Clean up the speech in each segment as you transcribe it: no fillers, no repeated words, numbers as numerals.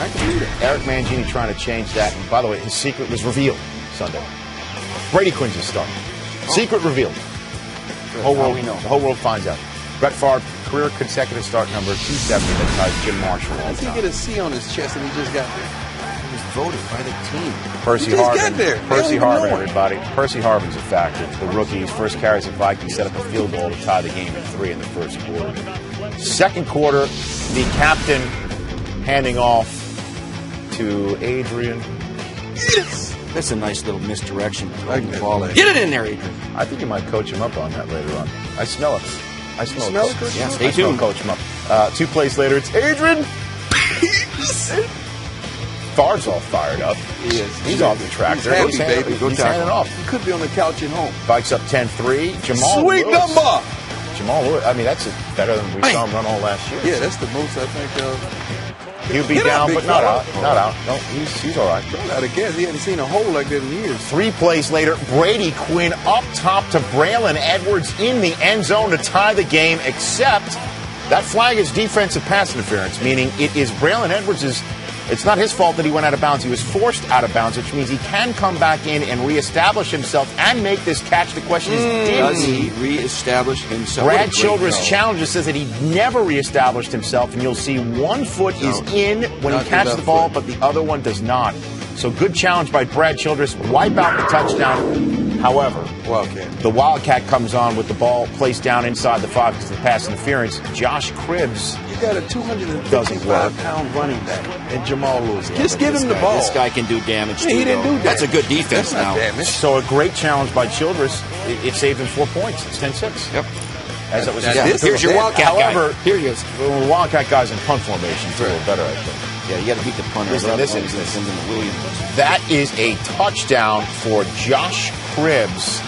I can believe it. Eric Mangini trying to change that. And by the way, his secret was revealed Sunday. Brady Quinn's his start. Secret revealed. The whole world finds out. Brett Favre, career consecutive start number 270. That ties Jim Marshall all Does he time. get a C on his chest and he just got there? He was voted by the team. Percy He just Harvin. got there. Percy They don't even Harvin, know it. everybody. Percy Harvin's a factor. The rookies, first carries at Vikings, set up a field goal to tie the game at 3 in the first quarter. Second quarter, the captain handing off to Adrian. That's a nice little misdirection. Like that Ball. play. Get it in there, Adrian. I think you might coach him up on that later on. I smell it. I smell smell it. it, Coach? Yeah, I stay smell tuned. coach him up. 2 plays later, it's Adrian. Favre's all fired up. He is. He's off the tractor. He's happy, baby. He's handing off. He could be on the couch at home. Bikes up 10-3. Jamal Sweet Lewis. number! Jamal Lewis. I mean, that's better than we saw him run all last year. Yeah, that's the most I think. He'll be Get up, down, big but not fella. out. Not out. No, he's all right. I'd have guessed he hadn't seen a hole like that in years. 3 plays later, Brady Quinn up top to Braylon Edwards in the end zone to tie the game, except that flag is defensive pass interference, meaning it is Braylon Edwards' it's not his fault that he went out of bounds. He was forced out of bounds, which means he can come back in and reestablish himself and make this catch. The question is, Does did he reestablish himself? Brad What a great Childress' goal. challenger says that he never reestablished himself, and you'll see one foot is in when Not he the catches left the ball, foot. but the other one does not. So good challenge by Brad Childress. Wipe out the touchdown. However, Wildcat. the Wildcat comes on with the ball placed down inside the 5 because of the pass interference. Josh Cribbs. You got a Doesn't work. 255-pound running back and Jamal Lewis. Just but give this him the guy- ball. This guy can do damage, too. he didn't though. do that. That's a good defense That's not now. damage. So a great challenge by Childress. It saved him 4 points. It's 10-6. Yep. As that was That's his it. Here's your Wildcat However, guy. Here he is. well, the Wildcat guys in punt formation is a little better, I think. Yeah, you got to beat the punter. Listen, Otherwise, listen. they send him to Williams. That is a touchdown for Josh Cribbs,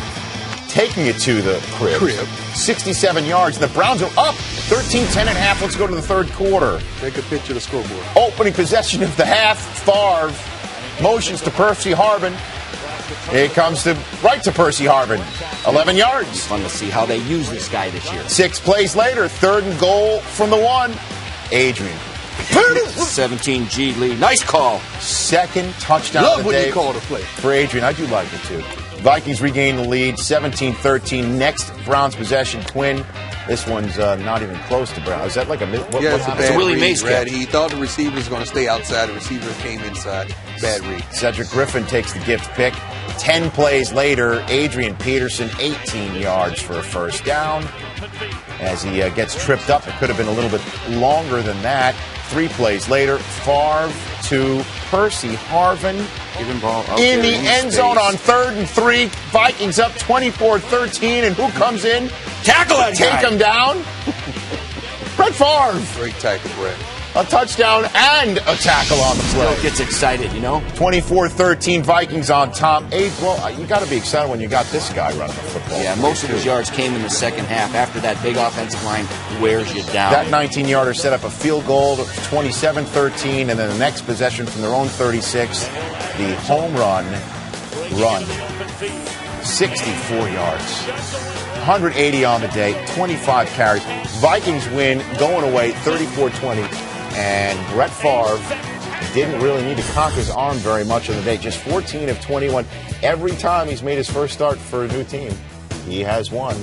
taking it to the crib. 67 yards. The Browns are up 13-10 and a half. Let's go to the third quarter. Take a picture of the scoreboard. Opening possession of the half. Favre motions to Percy Harvin. It comes to right to Percy Harvin. 11 yards. Fun to see how they use this guy this year. 6 plays later, 3rd and goal from the 1. Adrian. 17 lead. Nice call. Second touchdown Love of the when day you call the play. for Adrian. I do like it too. Vikings regain the lead, 17-13. Next Browns possession, Quinn. This one's not even close to Brown. Is that like a what, Yeah, what it's a happened? bad Willie read, Mays Brad. catch. He thought the receiver was going to stay outside. The receiver came inside. Bad read. Cedric Griffin takes the gift pick. 10 plays later, Adrian Peterson, 18 yards for a first down. As he gets tripped up, it could have been a little bit longer than that. 3 plays later, Favre to Percy Harvin Give him ball out in there the end zone on 3rd and 3. Vikings up 24-13, and who comes in? Tackle that Take guy. him down. Brett Favre. Great tackle, Brad. A touchdown and a tackle on the Still play. gets excited, you know? 24-13, Vikings on top. Well, you got to be excited when you got this guy running the football. Yeah, most of his yards came in the second half. After that big offensive line wears you down. That 19-yarder set up a field goal, 27-13, and then the next possession from their own 36, the home run, 64 yards. 180 on the day, 25 carries. Vikings win, going away 34-20. And Brett Favre didn't really need to cock his arm very much on the day. Just 14 of 21. Every time he's made his first start for a new team, he has won.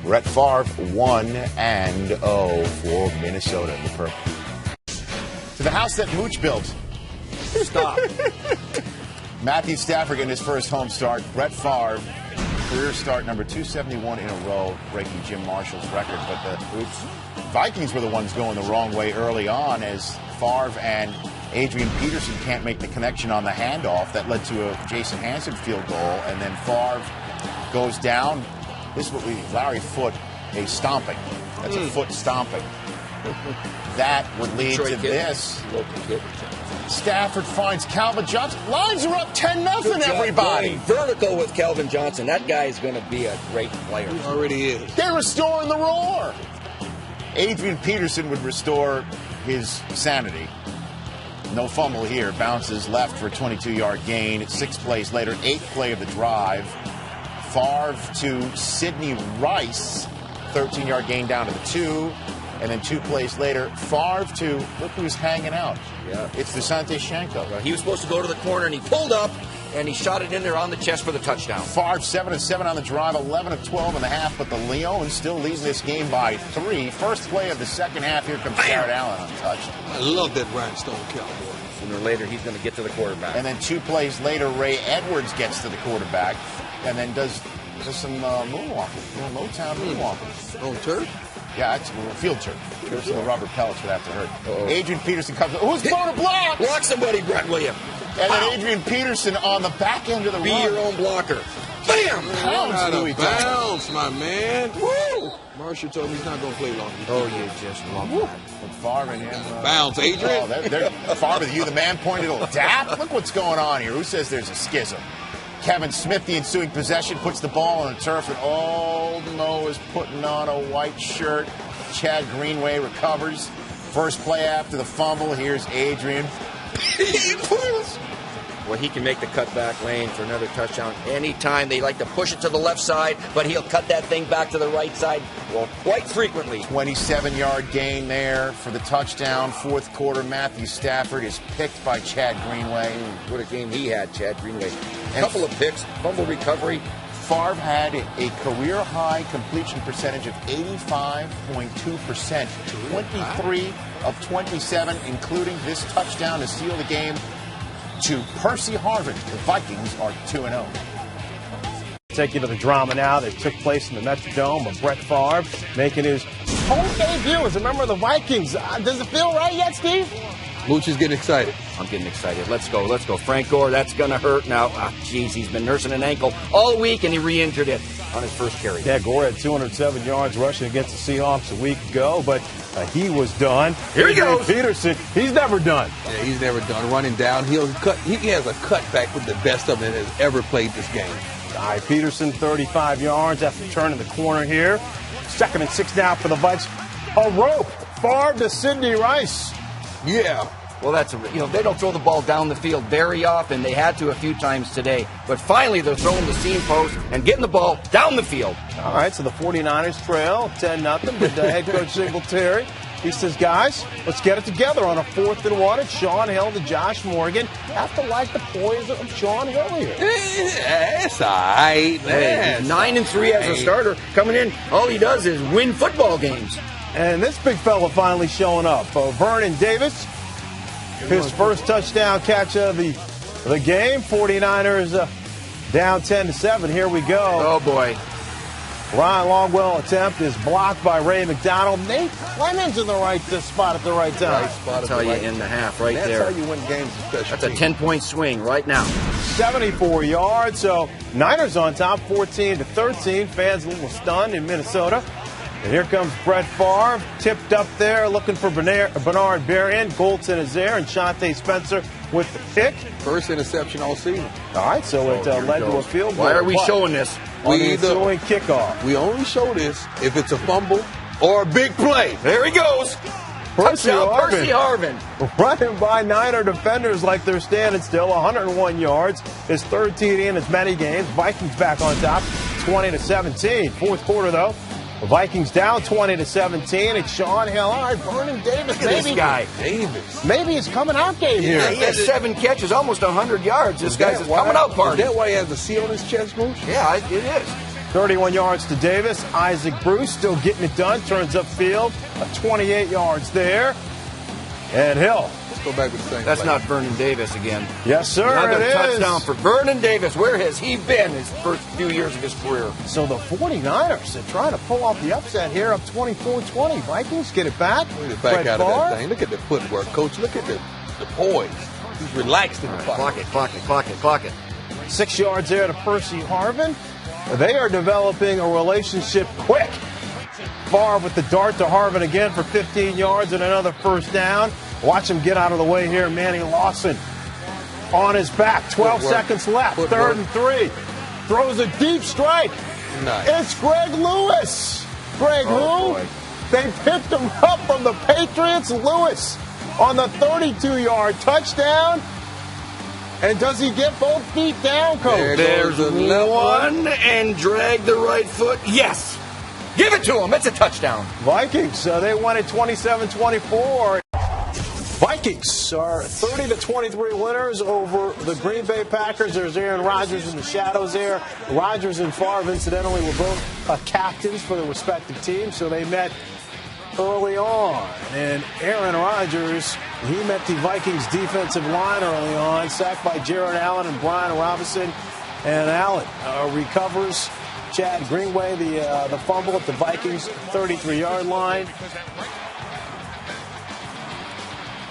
Brett Favre 1-0 for Minnesota in the purple. To the house that Mooch built. Stop. Matthew Stafford in his first home start. Brett Favre, career start number 271 in a row, breaking Jim Marshall's record. But the Vikings were the ones going the wrong way early on as Favre and Adrian Peterson can't make the connection on the handoff. That led to a Jason Hansen field goal. And then Favre goes down. This is what Larry Foote, a stomping. That's a foot stomping. That would lead Detroit to kid. this. Local kid. Stafford finds Calvin Johnson. Lines are up 10-0, everybody. Vertical with Calvin Johnson. That guy is going to be a great player. He already is. They're restoring the roar. Adrian Peterson would restore his sanity. No fumble here. Bounces left for a 22-yard gain. 6 plays later, 8th play of the drive. Favre to Sidney Rice. 13-yard gain down to the 2. And then 2 plays later, Favre to, look who's hanging out. Yeah. It's Desante Shanko. He was supposed to go to the corner, and he pulled up, and he shot it in there on the chest for the touchdown. Favre 7 of 7 on the drive, 11 of 12 in the half, but the Lions still leading this game by 3. First play of the second half, here comes Jared Allen untouched. I love that rhinestone cowboy. Sooner or later, he's going to get to the quarterback. And then 2 plays later, Ray Edwards gets to the quarterback and then does some moonwalking, Motown moonwalking. On turf? Yeah, it's a field turf. So the rubber pellets would have to hurt. Adrian Peterson comes. Who's going to block? Block somebody, Brett, will you? And then Adrian Peterson on the back end of the Be run. your own blocker. Bam! Pounds Louis bounce, my man. Woo! Marshall told me he's not going to play long. Oh, you just love that. With Favre and him. Bounce, Adrian. Oh, Favre, you the man pointed a dap. Look what's going on here. Who says there's a schism? Kevin Smith, the ensuing possession, puts the ball on the turf, and Old Mo is putting on a white shirt. Chad Greenway recovers. First play after the fumble. Here's Adrian. Well, he can make the cutback lane for another touchdown anytime. They like to push it to the left side, but he'll cut that thing back to the right side, well, quite frequently. 27-yard gain there for the touchdown. Fourth quarter, Matthew Stafford is picked by Chad Greenway. What a game he had, Chad Greenway. A couple of picks, fumble recovery. Favre had a career-high completion percentage of 85.2%, 23 of 27, including this touchdown to seal the game to Percy Harvin. The Vikings are 2-0. Take you to the drama now that took place in the Metrodome of Brett Favre making his home debut as a member of the Vikings. Does it feel right yet, Steve? Mooch is getting excited. I'm getting excited. Let's go. Frank Gore, that's going to hurt now. Jeez, he's been nursing an ankle all week, and he re-injured it on his first carry. Yeah, Gore had 207 yards rushing against the Seahawks a week ago, but he was done. Here he goes. Peterson, he's never done. Yeah, he's never done. Running down. He has a cutback with the best of them that has ever played this game. All right, Peterson, 35 yards after turning the corner here. 2nd and 6 now for the Vikes. A rope. Favre to Sidney Rice. Yeah. Well, they don't throw the ball down the field very often. They had to a few times today. But finally, they're throwing the seam post and getting the ball down the field. All right, so the 49ers trail 10-0. But head coach Singletary, he says, guys, let's get it together on a 4th and 1. It's Sean Hill to Josh Morgan. Have to like the poise of Sean Hill here. That's all right, man. He's 9-3 as a starter. Coming in, all he does is win football games. And this big fella finally showing up. Vernon Davis, his first touchdown catch of the game. 49ers down 10-7. Here we go. Oh, boy. Ryan Longwell attempt is blocked by Ray McDonald. Nate Clemens in the right spot at the right time. Right spot I'll tell you, in the half right that's there. That's how you win games, especially. That's a 10-point swing right now. 74 yards. So Niners on top, 14-13. Fans a little stunned in Minnesota. And here comes Brett Favre, tipped up there, looking for Bernard Berrian. Goldson is there, and Shante Spencer with the pick. First interception all season. All right, so it led to a field goal. Why are we showing this? On the ensuing kickoff. We only show this if it's a fumble or a big play. There he goes. Percy Harvin. Running by Niner defenders like they're standing still. 101 yards. His third TD in as many games. Vikings back on top, 20-17. Fourth quarter, though. The Vikings down 20-17. It's Sean Hill. All right, Vernon Davis. Look at this guy. Davis. Maybe his coming out game here. Yeah, he has 7 catches, almost 100 yards. This guy's coming out party. Is that why he has a C on his chest, Mooch? Yeah, it is. 31 yards to Davis. Isaac Bruce still getting it done. Turns upfield. 28 yards there. And Hill. Let's go back to the same That's play. Not Vernon Davis again. Yes, sir. Another it touchdown is. for Vernon Davis. Where has he been his first few years of his career? So the 49ers are trying to pull off the upset here, up 24-20. Vikings get it back. Look at back out of that thing. Look at the footwork, Coach. Look at the poise. He's relaxed in the pocket. Clock it. 6 yards there to Percy Harvin. They are developing a relationship quick. Favre with the dart to Harvin again for 15 yards and another first down. Watch him get out of the way here. Manny Lawson on his back. 12 seconds left. Footwork. 3rd and 3. Throws a deep strike. Nice. It's Greg Lewis. Greg who? Boy. They picked him up from the Patriots. Lewis on the 32-yard touchdown. And does he get both feet down, Coach? There's There's the left one and drag the right foot. Yes. Give it to him. It's a touchdown. Vikings, they won it 27-24. Vikings are 30-23 winners over the Green Bay Packers. There's Aaron Rodgers in the shadows there. Rodgers and Favre, incidentally, were both captains for their respective teams, so they met early on. And Aaron Rodgers, he met the Vikings defensive line early on, sacked by Jared Allen and Brian Robinson. And Allen recovers Chad Greenway, the fumble at the Vikings 33-yard line.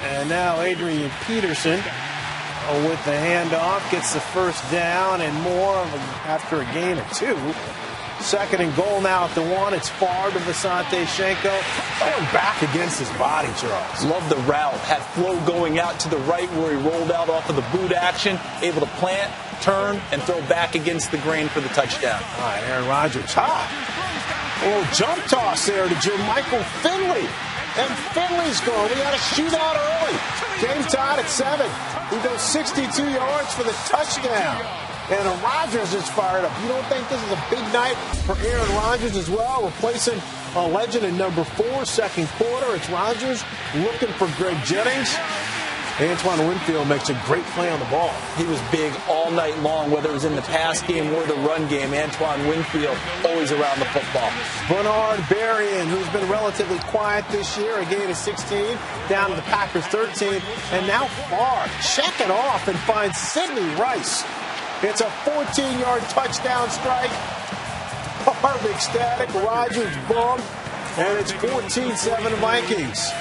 And now Adrian Peterson with the handoff gets the first down and more after a gain of 2. Second and goal now at the 1. It's Favre to Visante Shenko. Going back against his body, Charles. Love the route. Had flow going out to the right where he rolled out off of the boot action. Able to plant, turn, and throw back against the grain for the touchdown. All right, Aaron Rodgers. A little jump toss there to Jermichael Finley. And Finley's gone. We got a shootout early. Game tied at 7. He goes 62 yards for the touchdown. And Rodgers is fired up. You don't think this is a big night for Aaron Rodgers as well? Replacing a legend in number 4, second quarter. It's Rodgers looking for Greg Jennings. Antoine Winfield makes a great play on the ball. He was big all night long, whether it was in the pass game or the run game. Antoine Winfield always around the football. Bernard Berrien, who's been relatively quiet this year, a gain of 16, down to the Packers 13. And now Favre, check it off and finds Sidney Rice. It's a 14-yard touchdown strike. Favre ecstatic, Rodgers bummed, and it's 14-7 Vikings.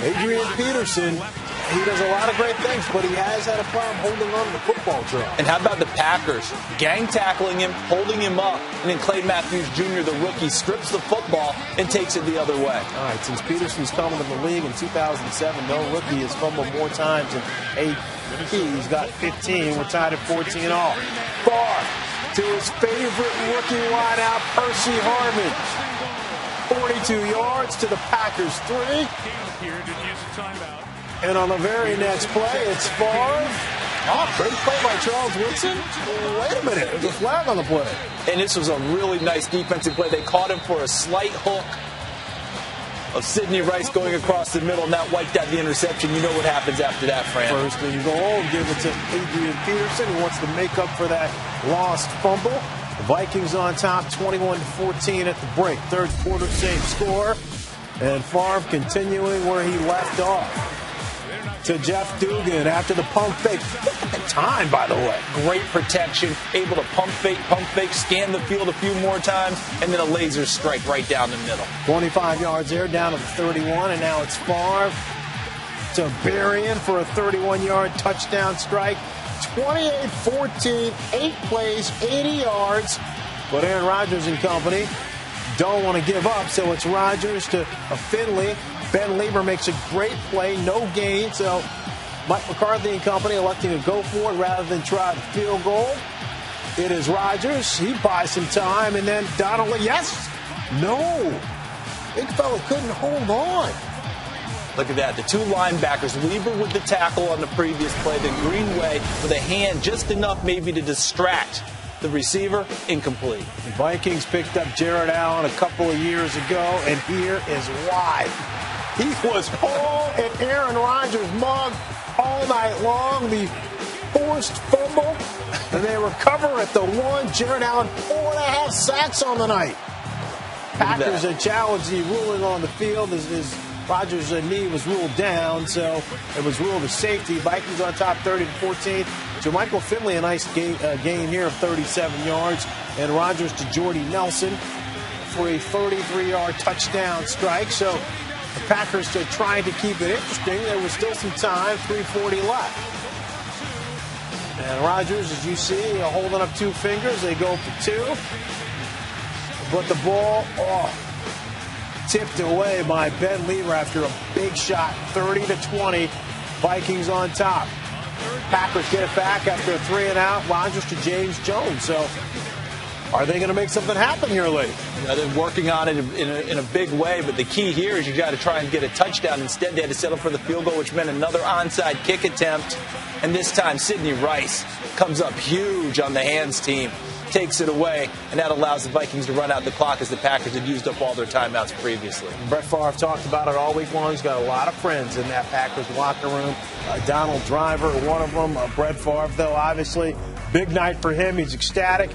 Adrian Peterson, he does a lot of great things, but he has had a problem holding on to the football drill. And how about the Packers? Gang tackling him, holding him up, and then Clay Matthews Jr., the rookie, strips the football and takes it the other way. All right, since Peterson's come into the league in 2007, no rookie has fumbled more times than AP. He's got 15. We're tied at 14 all. Favre to his favorite rookie wideout, Percy Harvin. 42 yards to the Packers 3. And on the very next play, it's Favre. Oh, great play by Charles Woodson. Wait a minute. There's a flag on the play. And this was a really nice defensive play. They caught him for a slight hook of Sidney Rice going across the middle, and that wiped out the interception. You know what happens after that, Fran. First and goal, give it to Adrian Peterson, who wants to make up for that lost fumble. The Vikings on top, 21-14 at the break. Third quarter, same score. And Favre continuing where he left off. To Jeff Dugan after the pump fake. Look at the time, by the way. Great protection, able to pump fake, scan the field a few more times, and then a laser strike right down the middle. 25 yards there, down to the 31, and now it's Favre to Berrien for a 31-yard touchdown strike. 28-14, 8 plays, 80 yards. But Aaron Rodgers and company don't want to give up, so it's Rodgers to Finley. Ben Lieber makes a great play, no gain, so Mike McCarthy and company electing to go for it rather than try the field goal. It is Rodgers. He buys some time, and then Donnelly, yes, no. Big fella couldn't hold on. Look at that. The two linebackers, Lieber with the tackle on the previous play, then Greenway with a hand just enough maybe to distract the receiver. Incomplete. The Vikings picked up Jared Allen a couple of years ago, and here is why. He was all in Aaron Rodgers' mug all night long. The forced fumble, and they recover at the 1. Jared Allen, 4.5 sacks on the night. Packers had challenged the ruling on the field as Rodgers' knee was ruled down, so it was ruled a safety. Vikings on top 30-14. Jermichael Finley, a nice gain here of 37 yards. And Rodgers to Jordy Nelson for a 33-yard touchdown strike. So the Packers are trying to keep it interesting. There was still some time, 3:40 left. And Rodgers, as you see, holding up 2 fingers. They go for 2. But the ball, tipped away by Ben Lieber after a big shot, 30-20. Vikings on top. Packers get it back after a 3-and-out. Rodgers to James Jones. So Are they going to make something happen here late? They're working on it in a big way, but the key here is you got to try and get a touchdown. Instead, they had to settle for the field goal, which meant another onside kick attempt. And this time, Sidney Rice comes up huge on the hands team, takes it away, and that allows the Vikings to run out the clock as the Packers had used up all their timeouts previously. Brett Favre talked about it all week long. He's got a lot of friends in that Packers locker room. Donald Driver, one of them. Brett Favre, though, obviously, big night for him. He's ecstatic.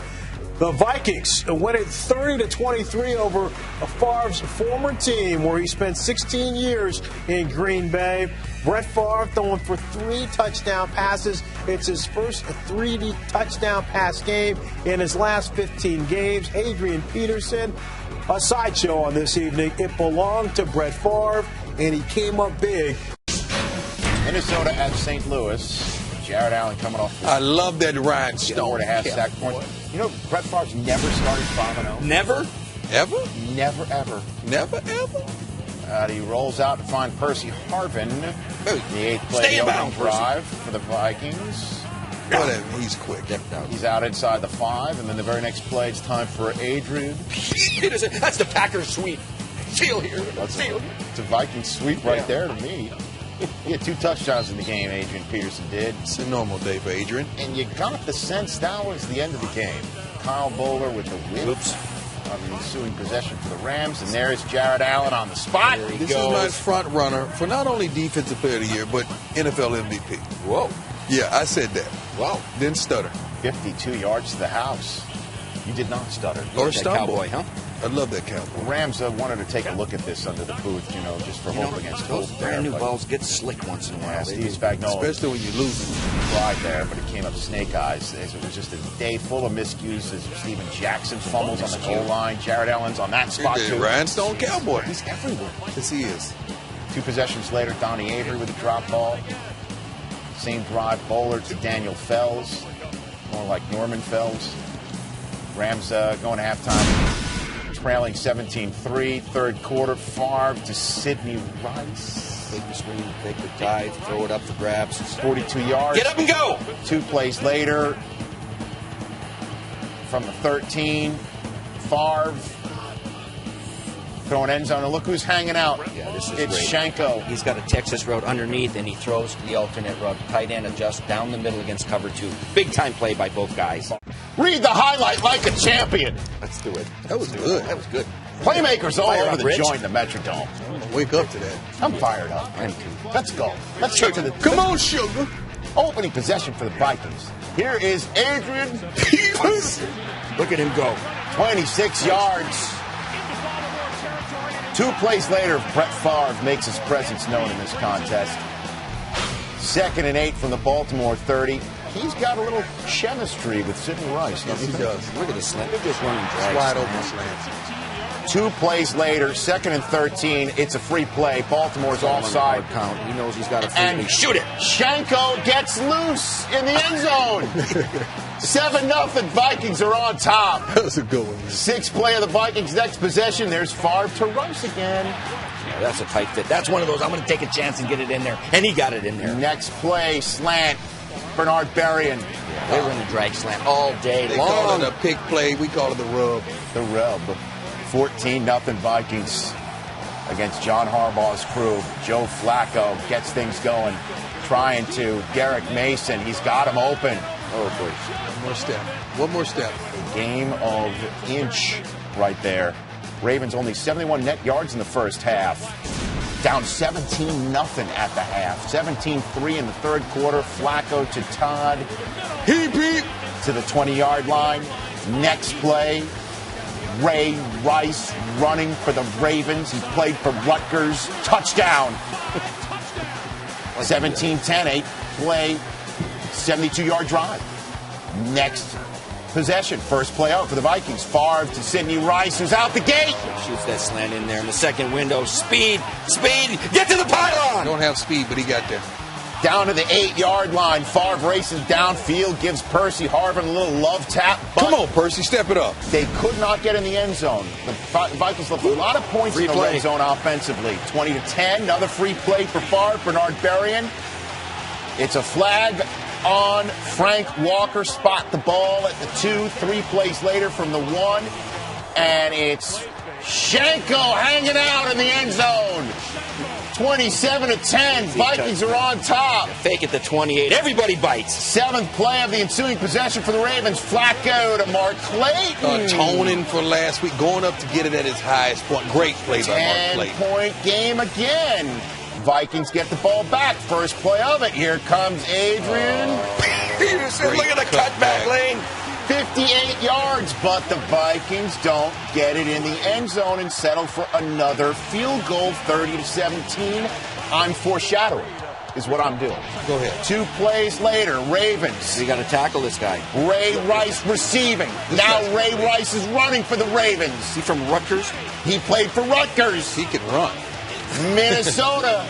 The Vikings win it 30-23 over Favre's former team, where he spent 16 years in Green Bay. Brett Favre throwing for 3 touchdown passes. It's his first 3 touchdown pass game in his last 15 games. Adrian Peterson, a sideshow on this evening. It belonged to Brett Favre, and he came up big. Minnesota at St. Louis. Jared Allen coming off. I love that rhinestone. 4.5 sack points. You know, Brett Favre's never started 5-0. Never? Ever? Never, ever. Never, ever? He rolls out to find Percy Harvin. The 8th play Stay of the inbound, opening drive for the Vikings. Whatever. He's quick. He's out inside the 5, and then the very next play, it's time for Adrian. Peterson. That's the Packers sweep. Seal here. Seal. It's a Viking sweep right there to me. He had 2 touchdowns in the game, Adrian Peterson did. It's a normal day for Adrian. And you got the sense that was the end of the game. Kyle Bowler with the whip. Oops. On the ensuing possession for the Rams. And there's Jared Allen on the spot. This is my front runner for not only Defensive Player of the Year, but NFL MVP. Whoa. Yeah, I said that. Wow. Didn't stutter. 52 yards to the house. You did not stutter. Or That stumble. Cowboy, huh? I love that Cowboy. The Rams wanted to take a look at this under the booth, just for hope against hope. Those brand new balls get slick once in a while. Yeah, They Steve do. Spagnuolo Especially when you lose. tried there, but it came up snake eyes. It was just a day full of miscues as Steven Jackson fumbles on the goal line. Jared Allen's on that spot, He's too. the rhinestone Cowboy. He's everywhere. Yes, he is. 2 possessions later, Donnie Avery with a drop ball. Same drive, Bowler to Daniel Fells. More like Norman Fells. Rams going to halftime. Trailing 17-3, third quarter. Favre to Sidney Rice. Take the swing, take the dive, throw it up for grabs. 42 yards. Get up and go! 2 plays later, from the 13, Favre throwing end zone. And look who's hanging out. Yeah, this is it's great. Shanko. He's got a Texas route underneath, and he throws the alternate route. Tight end adjusts down the middle against cover 2. Big time play by both guys. Read the highlight like a champion. Let's do it. That was good. That was good. Playmakers all Fire over up, the Rich. joint, the Metrodome. Wake up to that. I'm fired up. I am too. Let's go. Let's go to the Come on, sugar. opening possession for the Vikings. Here is Adrian Peterson. Look at him go. 26 yards. 2 plays later, Brett Favre makes his presence known in this contest. 2nd and 8 from the Baltimore 30. He's got a little chemistry with Sidney Rice. Yes, he does. Look at the slant. They're just running drags. Slide over slants. 2 plays later, 2nd and 13. It's a free play. Baltimore's offside. Count. He knows he's got a free And play. Shoot it. Shanko gets loose in the end zone. 7-0. Vikings are on top. That was a good one. 6th play of the Vikings' next possession. There's Favre to Rice again. Yeah, that's a tight fit. That's one of those. I'm going to take a chance and get it in there. And he got it in there. Next play, slant. Bernard Berrien. Yeah, they run a drag slant all day They call long. it a pick play. We call it the rub. The rub. 14-0 Vikings against John Harbaugh's crew. Joe Flacco gets things going. Trying to. Derek Mason. He's got him open. Oh, boy. One more step. One more step. A game of inch right there. Ravens only 71 net yards in the first half. Down 17-0 at the half. 17-3 in the third quarter. Flacco to Todd. Heap, heap. To the 20-yard line. Next play, Ray Rice running for the Ravens. He played for Rutgers. Touchdown. 17-10, 8th play, 72-yard drive. Next possession, first play out for the Vikings. Favre to Sidney Rice, who's out the gate. Shoots that slant in there in the second window. Speed, speed, get to the pylon. Don't have speed, but he got there. Down to the 8-yard line. Favre races downfield, gives Percy Harvin a little love tap. Come on, Percy, step it up. They could not get in the end zone. The Vikings left a lot of points Free in the play. red zone offensively. 20-10, another free play for Favre. Bernard Berrien. It's a flag on Frank Walker. Spot the ball at the 2. 3 plays later from the 1. And it's Schenkel hanging out in the end zone. 27-10. Vikings are on top. Fake at the 28. Everybody bites. 7th play of the ensuing possession for the Ravens. Flacco to Mark Clayton. Atoning for last week, going up to get it at its highest point. Great play by Mark Clayton. 10-point game again. Vikings get the ball back. First play of it. Here comes Adrian Peterson. Look at the cutback lane. 58 yards, but the Vikings don't get it in the end zone and settle for another field goal, 30-17. I'm foreshadowing, is what I'm doing. Go ahead. 2 plays later, Ravens. We got to tackle this guy. Ray Rice receiving. Now Ray Rice is running for the Ravens. Is he from Rutgers? He played for Rutgers. He can run. Minnesota.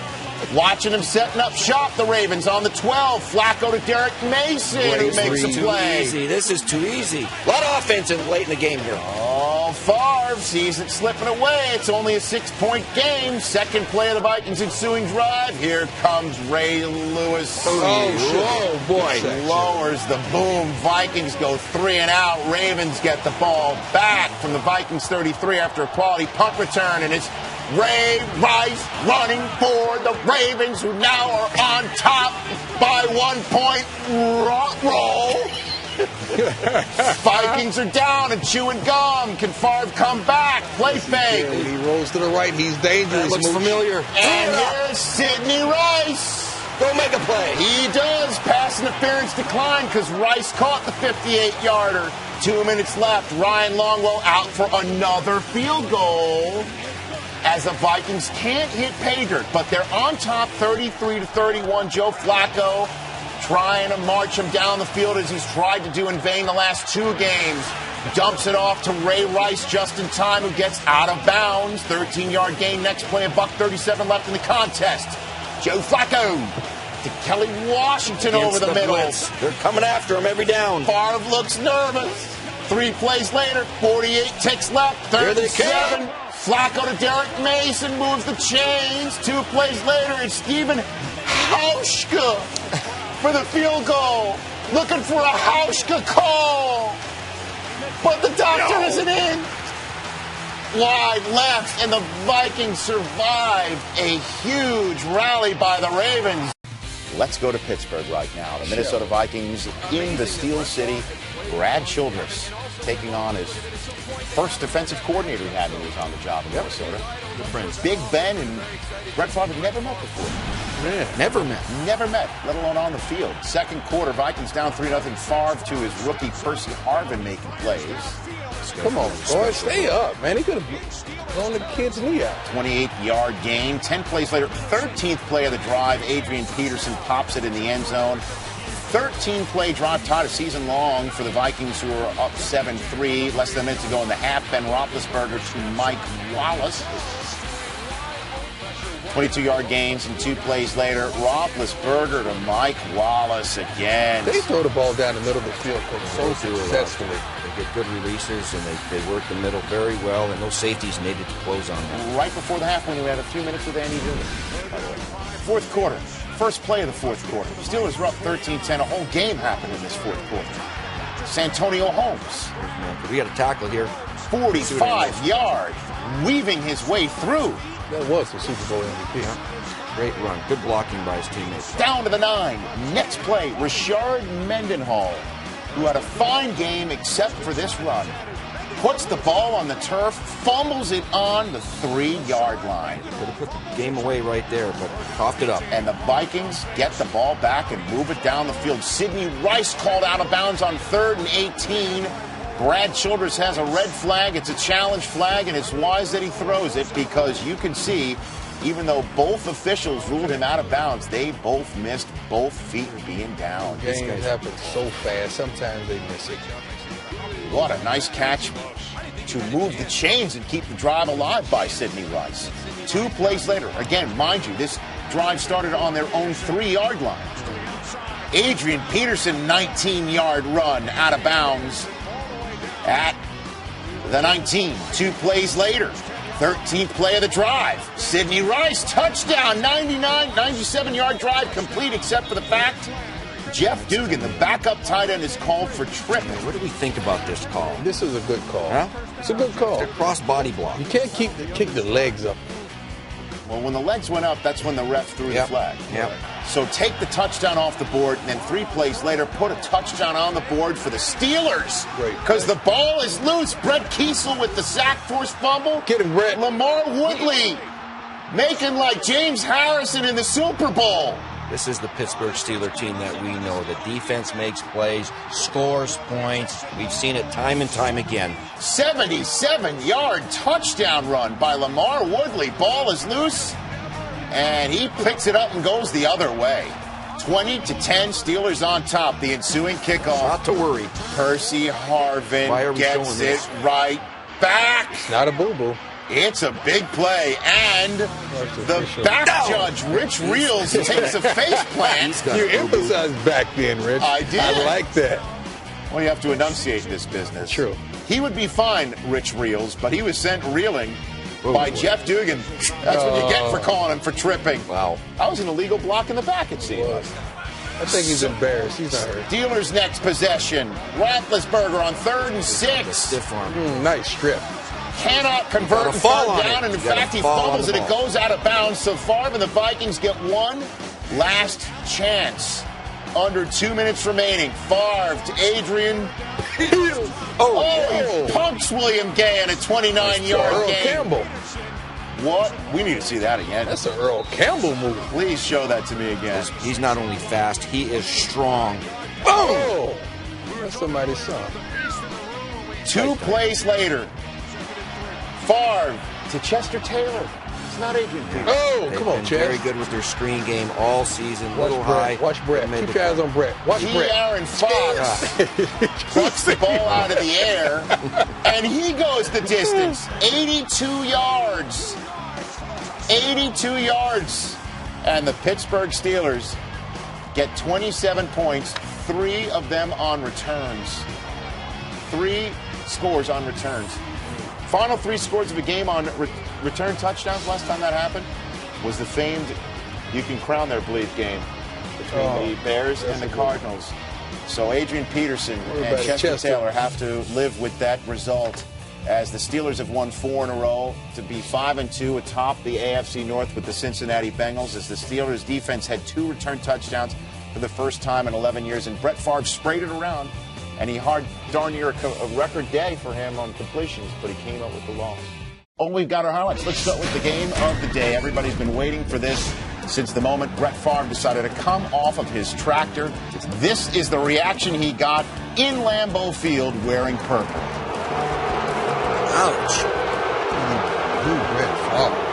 Watching him setting up shop, the Ravens on the 12. Flacco to Derek Mason, who makes a play. Easy. This is too easy. A lot of offense late in the game here. Oh, Favre sees it slipping away. It's only a 6-point game. Second play of the Vikings' ensuing drive. Here comes Ray Lewis. Oh boy. Lowers the boom. Vikings go 3 and out. Ravens get the ball back from the Vikings 33 after a quality punt return, and it's Ray Rice running for the Ravens, who now are on top by 1 point. Roll. Vikings are down and chewing gum. Can Favre come back? Play fake. Yeah, when he rolls to the right, he's dangerous. That looks familiar. And here's Sidney Rice. Go make a play. He does. Pass interference declined because Rice caught the 58-yarder. 2 minutes left. Ryan Longwell out for another field goal, as the Vikings can't hit pay dirt, but they're on top 33-31. Joe Flacco trying to march him down the field as he's tried to do in vain the last 2 games. Dumps it off to Ray Rice just in time, who gets out of bounds. 13-yard gain. Next play, $1:37 left in the contest. Joe Flacco to Kelly Washington over the middle. Blitz. They're coming after him every down. Favre looks nervous. 3 plays later, 48 ticks left, 37. Flacco to Derek Mason, moves the chains. 2 plays later, it's Steven Hauschka for the field goal. Looking for a Hauschka call. But the doctor isn't in. Wide left, and the Vikings survive a huge rally by the Ravens. Let's go to Pittsburgh right now. The Minnesota Vikings in the Steel City. Brad Childress taking on his first defensive coordinator he had when he was on the job in Minnesota. Good friends. Big Ben and Brett Favre have never met before. Yeah. Never met, let alone on the field. Second quarter, Vikings down 3-0. Favre to his rookie Percy Harvin making plays. Come on, boy, stay up, man. He could have blown the kid's knee out. 28-yard gain. 10 plays later, 13th play of the drive, Adrian Peterson pops it in the end zone. 13-play drive, tied a season long for the Vikings, who are up 7-3. Less than a minute to go in the half. Ben Roethlisberger to Mike Wallace. 22-yard gains, and 2 plays later, Roethlisberger to Mike Wallace again. They throw the ball down the middle of the field so successfully. They get good releases, and they work the middle very well, and those safeties needed to close on them. Right before the half, when we had a few minutes with Andy Dillon, by the way. Fourth quarter. First play of the fourth quarter. Steelers were up 13-10. A whole game happened in this fourth quarter. Santonio Holmes. We got a tackle here. 45-yard, weaving his way through. That was the Super Bowl MVP. Yeah. Great run. Good blocking by his teammates. Down to the 9. Next play, Rashard Mendenhall, who had a fine game except for this run. Puts the ball on the turf, fumbles it on the 3-yard line. Could have put the game away right there, but coughed it up. And the Vikings get the ball back and move it down the field. Sidney Rice called out of bounds on 3rd and 18. Brad Childress has a red flag. It's a challenge flag, and it's wise that he throws it, because you can see, even though both officials ruled him out of bounds, they both missed both feet being down. Games happen so fast. Sometimes they miss it. What a nice catch to move the chains and keep the drive alive by Sidney Rice. 2 plays later, again, mind you, this drive started on their own 3-yard line. Adrian Peterson, 19-yard run out of bounds at the 19. 2 plays later, 13th play of the drive. Sidney Rice, touchdown, 97-yard drive complete, except for the fact Jeff Dugan, the backup tight end, is called for tripping. What do we think about this call? This is a good call. Huh? It's a good call. It's a cross body block. You can't kick the legs up. Well, when the legs went up, that's when the ref threw the flag. Yep. So take the touchdown off the board, and then 3 plays later, put a touchdown on the board for the Steelers. Great. Because the ball is loose. Brett Kiesel with the sack force fumble. Get him, Brett. Lamar Woodley making like James Harrison in the Super Bowl. This is the Pittsburgh Steelers team that we know. The defense makes plays, scores points. We've seen it time and time again. 77-yard touchdown run by Lamar Woodley. Ball is loose, and he picks it up and goes the other way. 20-10, Steelers on top. The ensuing kickoff. Not to worry. Percy Harvin gets it right back. It's not a boo-boo. It's a big play, and the back judge, Rich Reels, takes a face plant. You emphasized back then, Rich. I did. I like that. Well, you have to enunciate in this business. True. He would be fine, Rich Reels, but he was sent reeling by Jeff Dugan. That's what you get for calling him for tripping. Wow. That was an illegal block in the back, it seems. I think he's embarrassed. He's not hurt. Steelers' next possession. Roethlisberger on 3rd and 6. Stiff arm. Nice strip. Cannot convert and fall down, and in fact he fumbles and it goes out of bounds. So Favre and the Vikings get one last chance. Under 2 minutes remaining. Favre to Adrian. He punks William Gay on a 29-yard Earl gain. Campbell. What? We need to see that again. That's an Earl Campbell move. Please show that to me again. He's not only fast, he is strong. Boom! Oh, that's somebody's son. 2 plays later. Favre to Chester Taylor. It's not Adrian Peterson. Oh, They've come on, been Chester. very good with their screen game all season. Little high. Watch Brett. Keep your eyes on Brett. Watch Brett. Aaron Fox plucks the ball out of the air, and he goes the distance. 82 yards. 82 yards. And the Pittsburgh Steelers get 27 points, 3 of them on returns. 3 scores on returns. Final 3 scores of a game on return touchdowns. Last time that happened was the famed "You Can Crown Their Bleed" game between the Bears and the Cardinals. So Adrian Peterson and Chester Taylor have to live with that result, as the Steelers have won 4 in a row to be 5-2 atop the AFC North with the Cincinnati Bengals, as the Steelers defense had 2 return touchdowns for the first time in 11 years, and Brett Favre sprayed it around. And he had darn near a record day for him on completions, but he came up with the loss. Oh, we've got our highlights. Let's start with the game of the day. Everybody's been waiting for this since the moment Brett Favre decided to come off of his tractor. This is the reaction he got in Lambeau Field wearing purple. Ouch. Brett Favre.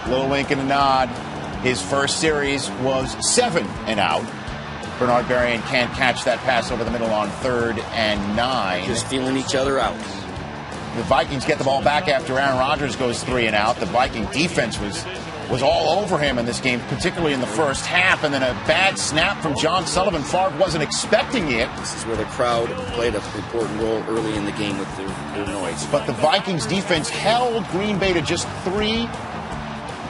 Little wink and a nod. His first series was 7 and out. Bernard Berrien can't catch that pass over the middle on 3rd and 9. Just feeling each other out. The Vikings get the ball back after Aaron Rodgers goes 3 and out. The Viking defense was all over him in this game, particularly in the first half. And then a bad snap from John Sullivan. Favre wasn't expecting it. This is where the crowd played an important role early in the game with their noise. But the Vikings defense held Green Bay to just 3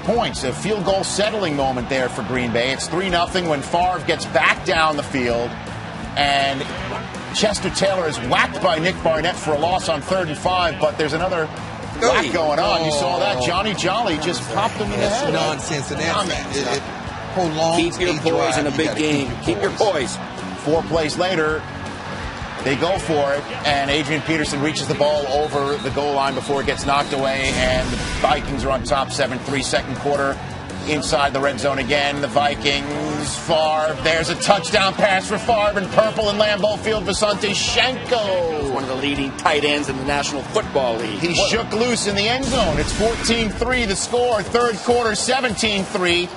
points. A field goal settling moment there for Green Bay. It's 3-0 when Favre gets back down the field, and Chester Taylor is whacked by Nick Barnett for a loss on 3rd and 5, but there's another whack going on. You saw that. Johnny Jolly just popped him in the head. Nonsense, and it prolongs. Keep your poise in a big game. Keep your poise. 4 plays later, they go for it, and Adrian Peterson reaches the ball over the goal line before it gets knocked away, and the Vikings are on top 7-3, second quarter. Inside the red zone again, the Vikings. Favre, there's a touchdown pass for Favre in purple in Lambeau Field. Visante Shenko. One of the leading tight ends in the National Football League. He shook loose in the end zone. It's 14-3 the score. Third quarter, 17-3.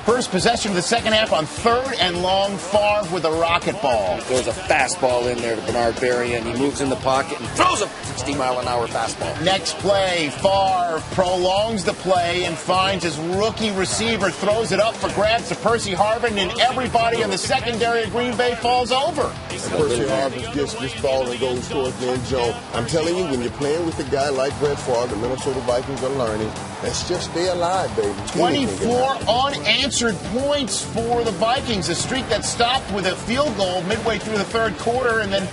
First possession of the second half on 3rd and long. Favre with a rocket ball. There's a fastball in there to Bernard Berrien. He moves in the pocket and throws a 60-mile-an-hour fastball. Next play, Favre prolongs the play and finds his rookie receiver, throws it up for grabs to Percy Harvin, and everybody in the secondary of Green Bay falls over. Percy Harvin gets this ball and goes towards the end zone. I'm telling you, when you're playing with a guy like Brett Favre, the Minnesota Vikings are learning. Let's just stay alive, baby. 24 unanswered unanswered points for the Vikings, a streak that stopped with a field goal midway through the third quarter, and then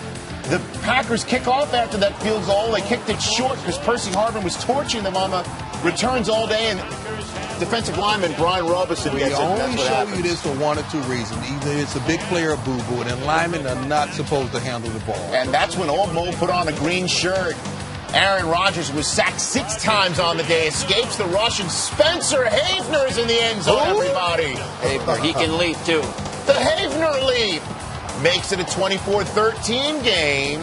the Packers kick off after that field goal. They kicked it short because Percy Harvin was torching them on the returns all day, and defensive lineman Brian Robinson gets it. We only That's what show happens. you this for one or two reasons. Either it's a big player or boo-boo, and then linemen are not supposed to handle the ball. And that's when Old Mo put on a green shirt. Aaron Rodgers was sacked 6 times on the day, escapes the rush, and Spencer Havener's in the end zone, everybody. Havener, he can leap, too. The Havener leap makes it a 24-13 game.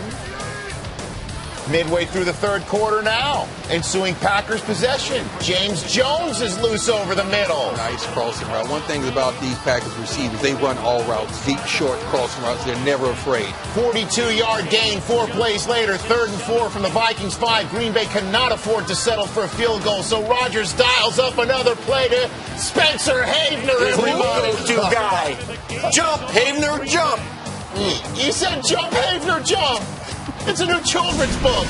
Midway through the third quarter now. Ensuing Packers possession. James Jones is loose over the middle. Nice crossing route. One thing about these Packers receivers, they run all routes, deep, short crossing routes. They're never afraid. 42-yard gain, 4 plays later, 3rd and 4 from the Vikings 5. Green Bay cannot afford to settle for a field goal, so Rodgers dials up another play to Spencer Havener. Everybody. Two guy. Jump, Havener, jump. He said jump, Havener, jump. It's a new children's book.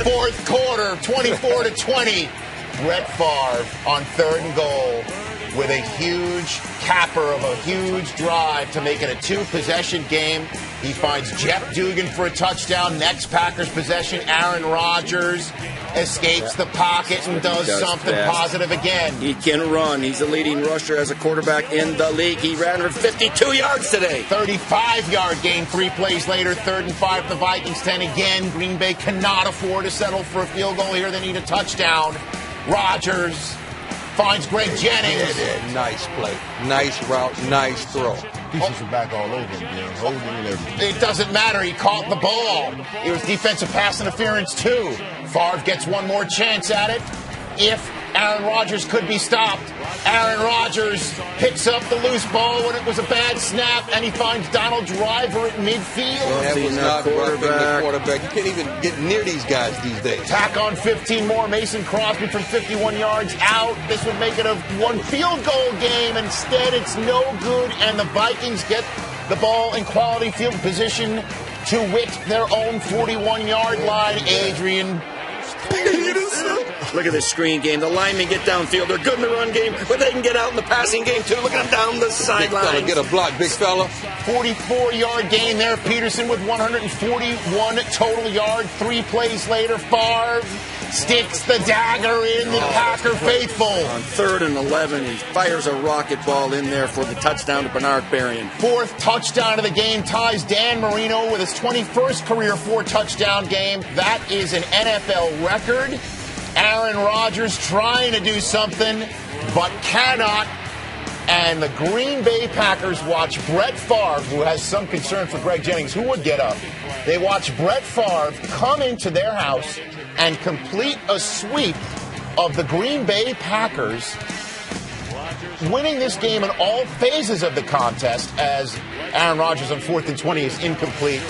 Fourth quarter, 24-20. Brett Favre on 3rd and goal with a huge capper of a huge drive to make it a 2-possession game. He finds Jeff Dugan for a touchdown. Next Packers possession, Aaron Rodgers escapes the pocket and does something positive again. He can run. He's the leading rusher as a quarterback in the league. He ran for 52 yards today. 35-yard gain 3 plays later, 3rd and 5 for the Vikings 10 again. Green Bay cannot afford to settle for a field goal here. They need a touchdown. Rodgers finds Greg Jennings. Nice play. Nice route. Nice throw. Pieces are back all over him, holding and everything. It doesn't matter. He caught the ball. It was defensive pass interference, too. Favre gets one more chance at it. If Aaron Rodgers could be stopped. Aaron Rodgers picks up the loose ball when it was a bad snap, and he finds Donald Driver at midfield. That was not roughing the quarterback. You can't even get near these guys these days. Tack on 15 more. Mason Crosby from 51 yards out. This would make it a 1 field goal game. Instead, it's no good, and the Vikings get the ball in quality field position to wit their own 41-yard line. Adrian Peterson. Look at this screen game. The linemen get downfield. They're good in the run game, but they can get out in the passing game, too. Look at them down the sideline. Get a block, big fella. 44-yard gain there. Peterson with 141 total yards. 3 plays later, Favre sticks the dagger in the Packer faithful. On 3rd and 11, he fires a rocket ball in there for the touchdown to Bernard Berrien. 4th touchdown of the game ties Dan Marino with his 21st career 4-touchdown game. That is an NFL record. Aaron Rodgers trying to do something, but cannot. And the Green Bay Packers watch Brett Favre, who has some concern for Greg Jennings, who would get up. They watch Brett Favre come into their house and complete a sweep of the Green Bay Packers, winning this game in all phases of the contest as Aaron Rodgers on 4th and 20 is incomplete.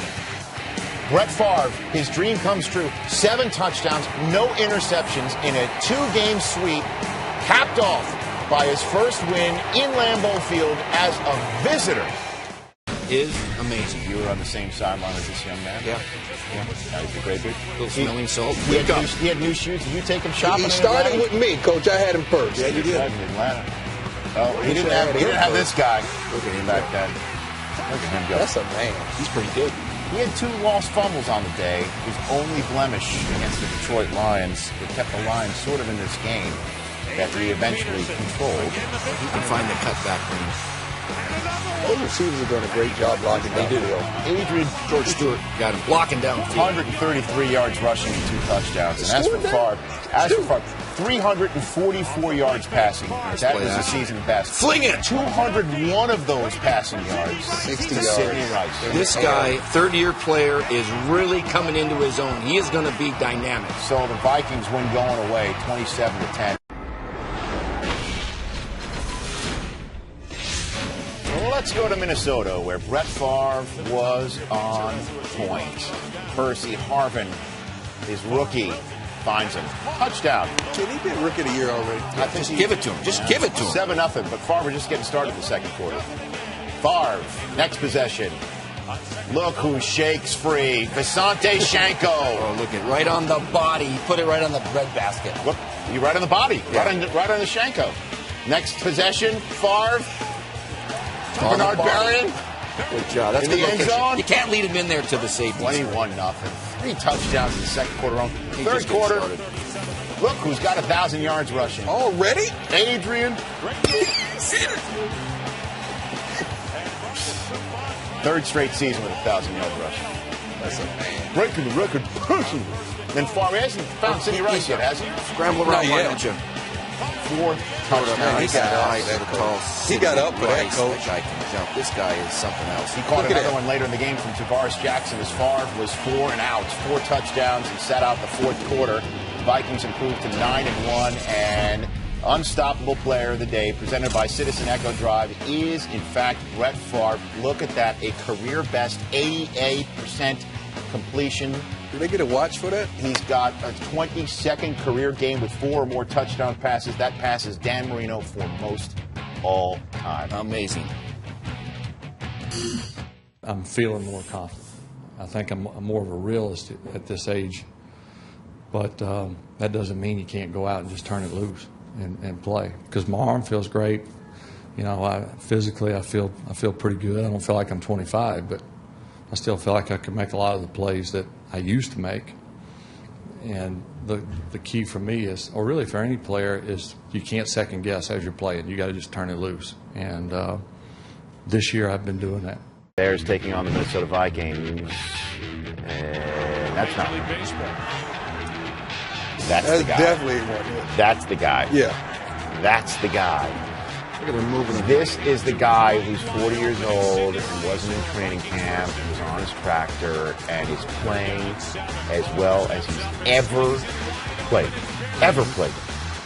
Brett Favre, his dream comes true. 7 touchdowns, no interceptions in a 2-game sweep, capped off by his first win in Lambeau Field as a visitor. Is amazing. You were on the same sideline as this young man? Yeah. That was a great big. Little smelling salt. He had new shoes. Did you take him shopping? He started with me, Coach. I had him first. Yeah, you did. In Atlanta. Oh, he didn't have this guy. Look at him back then. Look at him go. That's a man. He's pretty good. He had 2 lost fumbles on the day. His only blemish against the Detroit Lions that kept the Lions sort of in this game that he eventually controlled. He can find the cutback range. Those receivers are doing a great job blocking downfield. Adrian George Stewart got him blocking downfield. 133 yards rushing and 2 touchdowns. And as for Favre, 344 yards passing. That was a season best. Fling it! 201 of those passing yards. 60 to yards. Sidney Rice. This guy, 3rd-year player, is really coming into his own. He is going to be dynamic. So the Vikings win going away, 27-10. Let's go to Minnesota, where Brett Favre was on point. Percy Harvin, his rookie, finds him. Touchdown. Can he get Rookie of the Year already? Just give it to him. Just give it to him. 7-0, but Favre just getting started in the second quarter. Favre, next possession. Look who shakes free. Visante Shanko. Oh, look at right on the body. He put it right on the bread basket. Whoop, you right on the body. Yeah. Right on the Shanko. Next possession, Favre. Bernard Berrian. Good job. That's In the good end location. zone. You can't lead him in there to the safety. 21-0. 3 touchdowns in the second quarter. He Third just gets quarter. started. Look who's got 1,000 yards rushing. Already? Adrian. Third straight season with 1,000 yards rushing. That's a man. Breaking the record personally. Then Favre hasn't found Sidney Rice yet, has he? Scramble around, Not why yet. don't you? 4 touchdowns. He got up for that, He got up for that, coach. That guy can jump. This guy is something else. He caught Look at another that. one later in the game from Tavares Jackson as Favre was 4 and out. 4 touchdowns and sat out the fourth quarter. Vikings improved to 9-1, and unstoppable player of the day, presented by Citizen Echo Drive, is in fact Brett Favre. Look at that, a career best 88% completion. Did they get a watch for that? He's got a 22nd career game with 4 or more touchdown passes. That passes Dan Marino for most all time. Amazing. I'm feeling more confident. I think I'm more of a realist at this age. But that doesn't mean you can't go out and just turn it loose and play. Because my arm feels great. You know, physically I feel pretty good. I don't feel like I'm 25, but I still feel like I can make a lot of the plays that I used to make. And the key for me is, or really for any player, is you can't second guess as you're playing. You got to just turn it loose. And this year I've been doing that. Bears taking on the Minnesota Vikings. And that's not That's the guy. Definitely one. That's the guy. Yeah. That's the guy. Look at them moving. This is the guy who's 40 years old and wasn't in training camp, and was on his tractor, and is playing as well as he's ever played. Ever played.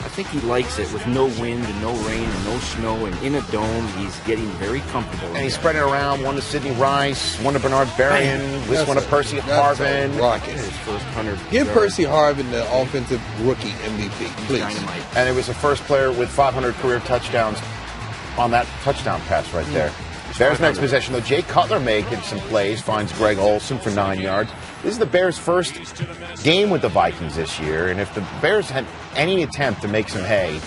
I think he likes it with no wind and no rain and no snow and in a dome. He's getting very comfortable. And he's spreading it around. One to Sidney Rice, one to Bernard Berrian, this one to Percy Harvin. Rocket. His first 100. Give yards. Percy Harvin the offensive rookie MVP, please. Dynamite. And it was the first player with 500 career touchdowns on that touchdown pass right there. Bears next possession, though. Jay Cutler making some plays, finds Greg Olsen for 9 yards. This is the Bears' first game with the Vikings this year, and if the Bears had any attempt to make some hay,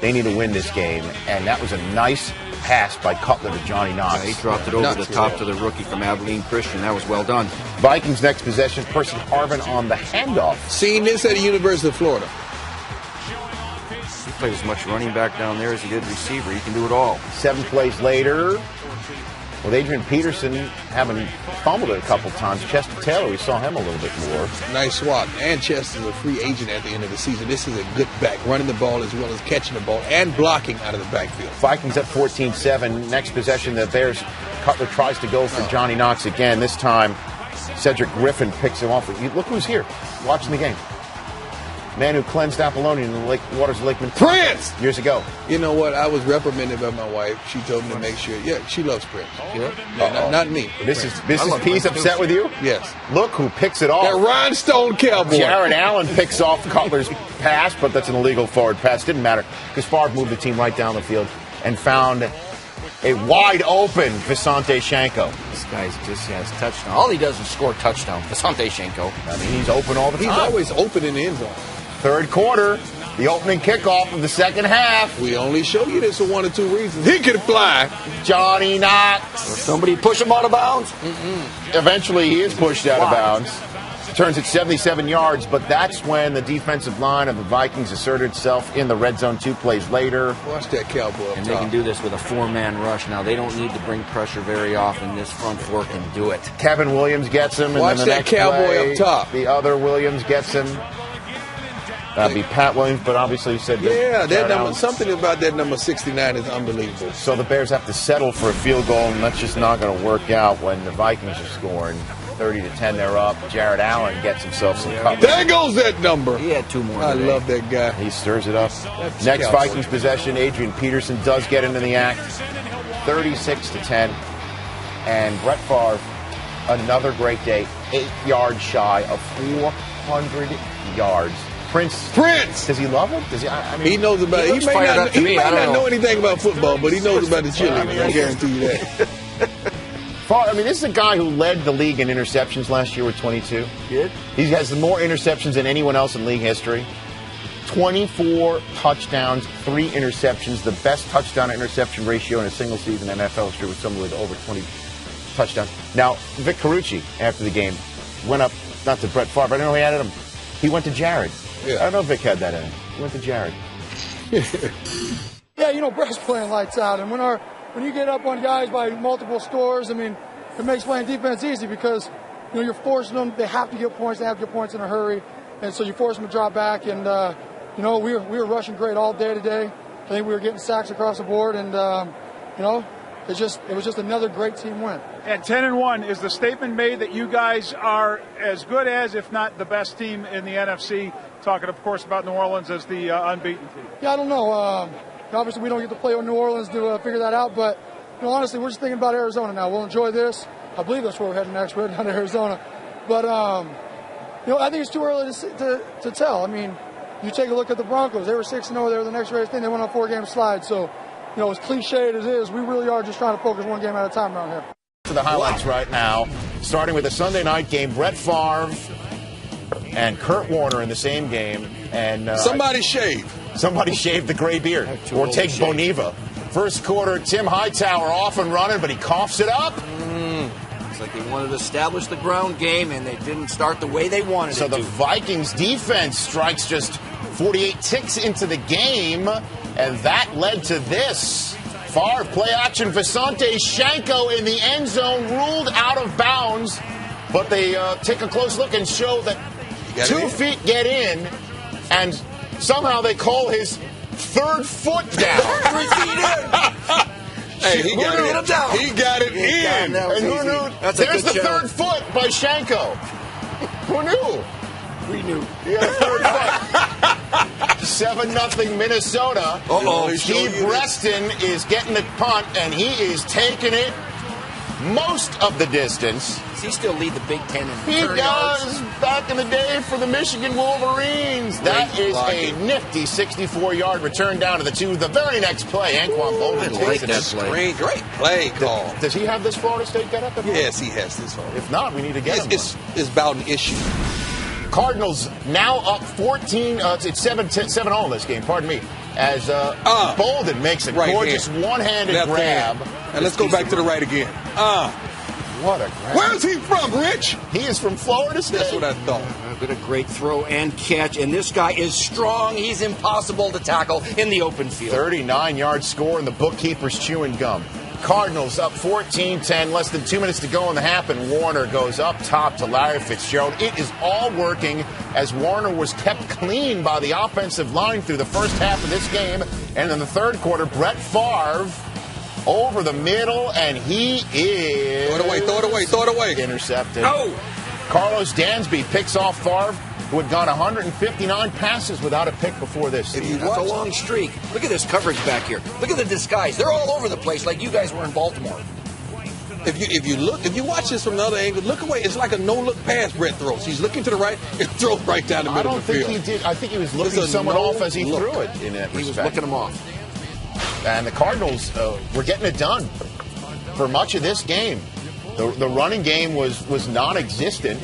they need to win this game. And that was a nice pass by Cutler to Johnny Knox. He dropped it over the top to the rookie from Abilene Christian. That was well done. Vikings next possession, Percy Harvin on the handoff. Seen this at the University of Florida. He played as much running back down there as he did receiver. He can do it all. 7 plays later, with Adrian Peterson having fumbled it a couple times. Chester Taylor, we saw him a little bit more. Nice swap. And Chester's a free agent at the end of the season. This is a good back, running the ball as well as catching the ball and blocking out of the backfield. Vikings up 14-7. Next possession, the Bears, Cutler tries to go for Johnny Knox again. This time, Cedric Griffin picks him off. Look who's here, watching the game. Man who cleansed Apollonia in the waters of Lake Minnetonka Prince! years ago. You know what? I was reprimanded by my wife. She told me to make sure. Yeah, she loves Prince. Yeah, not me. This is love P's Prince, upset too. with you? Yes. Look who picks it off. That rhinestone cowboy. Jared Allen picks off Cutler's pass, but that's an illegal forward pass. Didn't matter because Favre moved the team right down the field and found a wide open Visante Shanko. This guy just has touchdown. All he does is score touchdown. Visante Shenko. I mean, he's open all the He's time. always open in the end zone. Third quarter, the opening kickoff of the second half. We only show you this for 1 or 2 reasons. He could fly. Johnny Knox. Somebody push him out of bounds. Eventually, he is pushed out of bounds. Turns it 77 yards, but that's when the defensive line of the Vikings asserted itself in the red zone 2 plays later. Watch that cowboy up And they top. can do this with a 4-man rush. Now, they don't need to bring pressure very often. This front four can do it. Kevin Williams gets him. Watch and then the that next cowboy play, up top. The other Williams gets him. That'd be Pat Williams, but obviously you said that Yeah, that Jared number, Allen. something about that number 69 is unbelievable. So the Bears have to settle for a field goal, and that's just not going to work out when the Vikings are scoring. 30-10, they're up. Jared Allen gets himself some coverage. There goes that number. He had 2 more I today. love that guy. He stirs it up. That's Next cowboy. Vikings possession, Adrian Peterson does get into the act. 36-10. And Brett Favre, another great day. 8 yards shy of 400 yards. Prince, does he love it? Does he? I mean, He knows about it. He looks may fired not, up to he me. may I don't not know know. anything about football, but he knows about the cheerleading. I guarantee you that. This is a guy who led the league in interceptions last year with 22. Did? He has more interceptions than anyone else in league history. 24 touchdowns, 3 interceptions, the best touchdown-interception ratio in a single season in NFL history with someone with over 20 touchdowns. Now, Vic Carucci, after the game, went up, not to Brett Favre, I don't know he had it in him. He went to Jared. Yeah. I don't know if Vic had that in him. He went to Jared. Yeah, Brett's playing lights out. And when you get up on guys by multiple scores, I mean, it makes playing defense easy because, you're forcing them. They have to get points. They have to get points in a hurry. And so you force them to drop back. And, we were rushing great all day today. I think we were getting sacks across the board. And, it was just another great team win. At 10-1, is the statement made that you guys are as good as, if not the best team in the NFC? Talking, of course, about New Orleans as the unbeaten team. Yeah, I don't know. Obviously, we don't get to play with New Orleans to figure that out. But, honestly, we're just thinking about Arizona now. We'll enjoy this. I believe that's where we're heading next. We're heading down to Arizona. But, I think it's too early to tell. I mean, you take a look at the Broncos. They were 6-0. They were the next race thing. They went on a 4-game slide. So, as cliched as it is, we really are just trying to focus one game at a time around here. To the highlights right now, starting with the Sunday night game, Brett Favre and Kurt Warner in the same game. And somebody shave the gray beard. Or take Boniva. First quarter, Tim Hightower off and running, but he coughs it up. It's like they wanted to establish the ground game, and they didn't start the way they wanted it to. So the Vikings defense strikes just 48 ticks into the game, and that led to this. Favre, play action, Visante Shanko in the end zone, ruled out of bounds, but they take a close look and show that 2 feet get in, and somehow they call his third foot down. 3 feet in. Hey, he got it in. And who knew? There's the third foot by Shanko. Who knew? We knew. Yeah, third foot. 7-0 Minnesota. Steve Breston is getting the punt, and he is taking it most of the distance. Does he still lead the Big Ten in He return does. yards? Back in the day for the Michigan Wolverines. That is a nifty 64-yard return down to the 2. The very next play, Anquan Bolden takes it. Great play call. Does he have this Florida State get up? Yes, he has this one. If not, we need to get him. It's about an issue. Cardinals now up 14. It's 7-0 in this game. Pardon me. As Bolden makes a gorgeous one-handed grab. And let's go back to the right again. What a grab. Where's he from, Rich? He is from Florida State. That's what I thought. Been a great throw and catch, and this guy is strong. He's impossible to tackle in the open field. 39-yard score, and the bookkeeper's chewing gum. Cardinals up 14-10, less than 2 minutes to go in the half, and Warner goes up top to Larry Fitzgerald. It is all working as Warner was kept clean by the offensive line through the first half of this game. And in the third quarter, Brett Favre over the middle, and he is... Throw it away. Intercepted. Oh! Carlos Dansby picks off Favre, who had gone 159 passes without a pick before this. That's a long streak. Look at this coverage back here. Look at the disguise. They're all over the place like you guys were in Baltimore. If you watch this from the other angle, look away. It's like a no-look pass Brett throws. He's looking to the right and throws right down the middle of the field. I don't think he did. I think he was looking someone off as he threw it in that respect. He was looking him off. And the Cardinals were getting it done for much of this game. The running game was non-existent.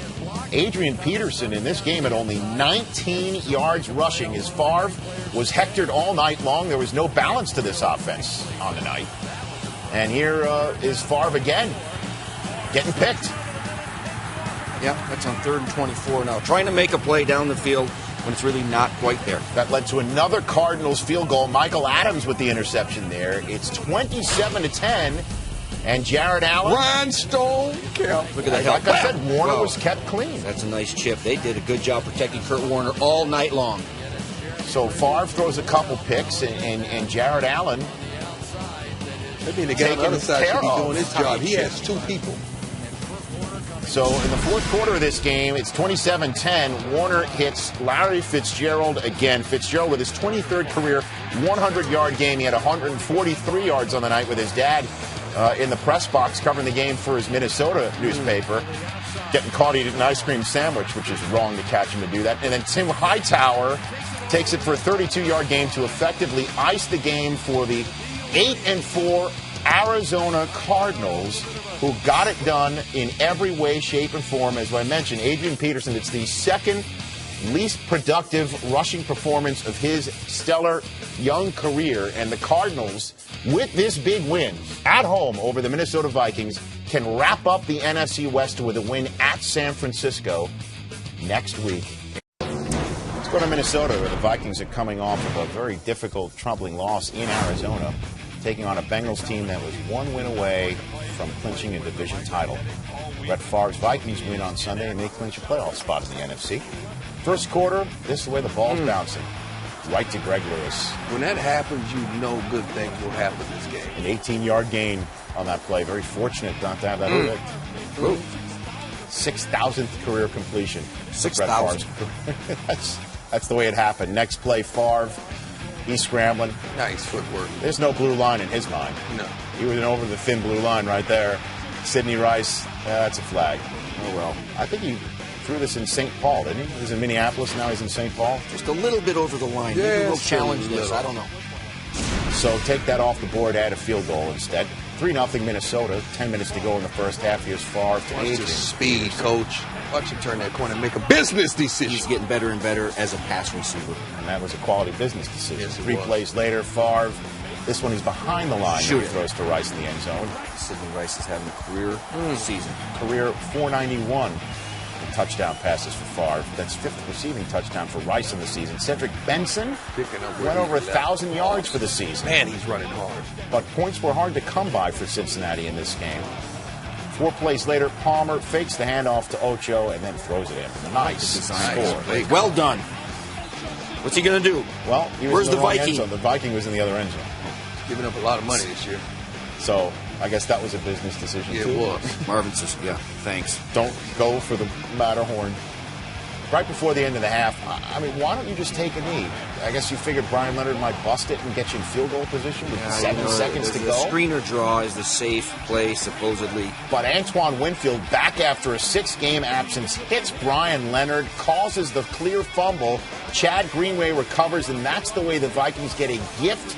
Adrian Peterson in this game had only 19 yards rushing. As Favre was hectored all night long, there was no balance to this offense on the night. And here is Favre again, getting picked. Yeah, that's on 3rd and 24 now. Trying to make a play down the field when it's really not quite there. That led to another Cardinals field goal. Michael Adams with the interception there. It's 27-10. And Jared Allen. Rhinestone count. Look at that. Like I said, Warner was kept clean. That's a nice chip. They did a good job protecting Kurt Warner all night long. So Favre throws a couple picks, and Jared Allen. I mean, the guy on the other side should be doing his job. He has 2 people. So in the fourth quarter of this game, it's 27-10. Warner hits Larry Fitzgerald again. Fitzgerald with his 23rd career 100-yard game. He had 143 yards on the night with his dad in the press box covering the game for his Minnesota newspaper. Getting caught eating an ice cream sandwich, which is wrong to catch him to do that. And then Tim Hightower takes it for a 32-yard game to effectively ice the game for the 8-4 Arizona Cardinals, who got it done in every way, shape, and form. As I mentioned, Adrian Peterson, it's the second least productive rushing performance of his stellar young career. And the Cardinals, with this big win at home over the Minnesota Vikings, can wrap up the NFC West with a win at San Francisco next week. Let's go to Minnesota, where the Vikings are coming off of a very difficult, troubling loss in Arizona, taking on a Bengals team that was one win away from clinching a division title. Brett Favre's Vikings win on Sunday, and they clinch a playoff spot in the NFC. First quarter, this is the way the ball's bouncing. Right to Greg Lewis. When that happens, you know good things will happen this game. An 18-yard gain on that play. Very fortunate not to have that hit. 6,000th career completion. 6,000. That's the way it happened. Next play, Favre. He's scrambling. Nice footwork. There's no blue line in his mind. No. He was over the thin blue line right there. Sidney Rice, that's a flag. Oh, well. I think he threw this in St. Paul, didn't he? He was in Minneapolis, now he's in St. Paul. Just a little bit over the line. Yeah, maybe we'll challenge this. I don't know. So take that off the board, add a field goal instead. 3-0 Minnesota. 10 minutes to go in the first half. Here's Favre to Watch Adrian. the speed, coach. Watch him turn that corner and make a business decision. He's getting better and better as a pass receiver. And that was a quality business decision. Yes, it 3 was. plays later, Favre. This one he's behind the line. Shoot He it. throws to Rice in the end zone. Sidney Rice is having a career season. Career 491 in touchdown passes for Favre. That's 5th receiving touchdown for Rice in the season. Cedric Benson Picking up where went he over left 1,000 yards for the season. Man, he's running hard. But points were hard to come by for Cincinnati in this game. 4 plays later, Palmer fakes the handoff to Ocho and then throws it in. Nice score. Play. Well done. What's he going to do? Well, he was Where's in the the wrong Viking? end zone. The Viking was in the other end zone. Giving up a lot of money this year. So I guess that was a business decision, Yeah, too. it was. Marvin says, yeah, thanks. Don't go for the Matterhorn. Right before the end of the half, I mean, why don't you just take a knee? I guess you figured Brian Leonard might bust it and get you in field goal position with 7 seconds to the go. screener draw is the safe play, supposedly. But Antoine Winfield, back after a 6-game absence, hits Brian Leonard, causes the clear fumble. Chad Greenway recovers, and that's the way the Vikings get a gift.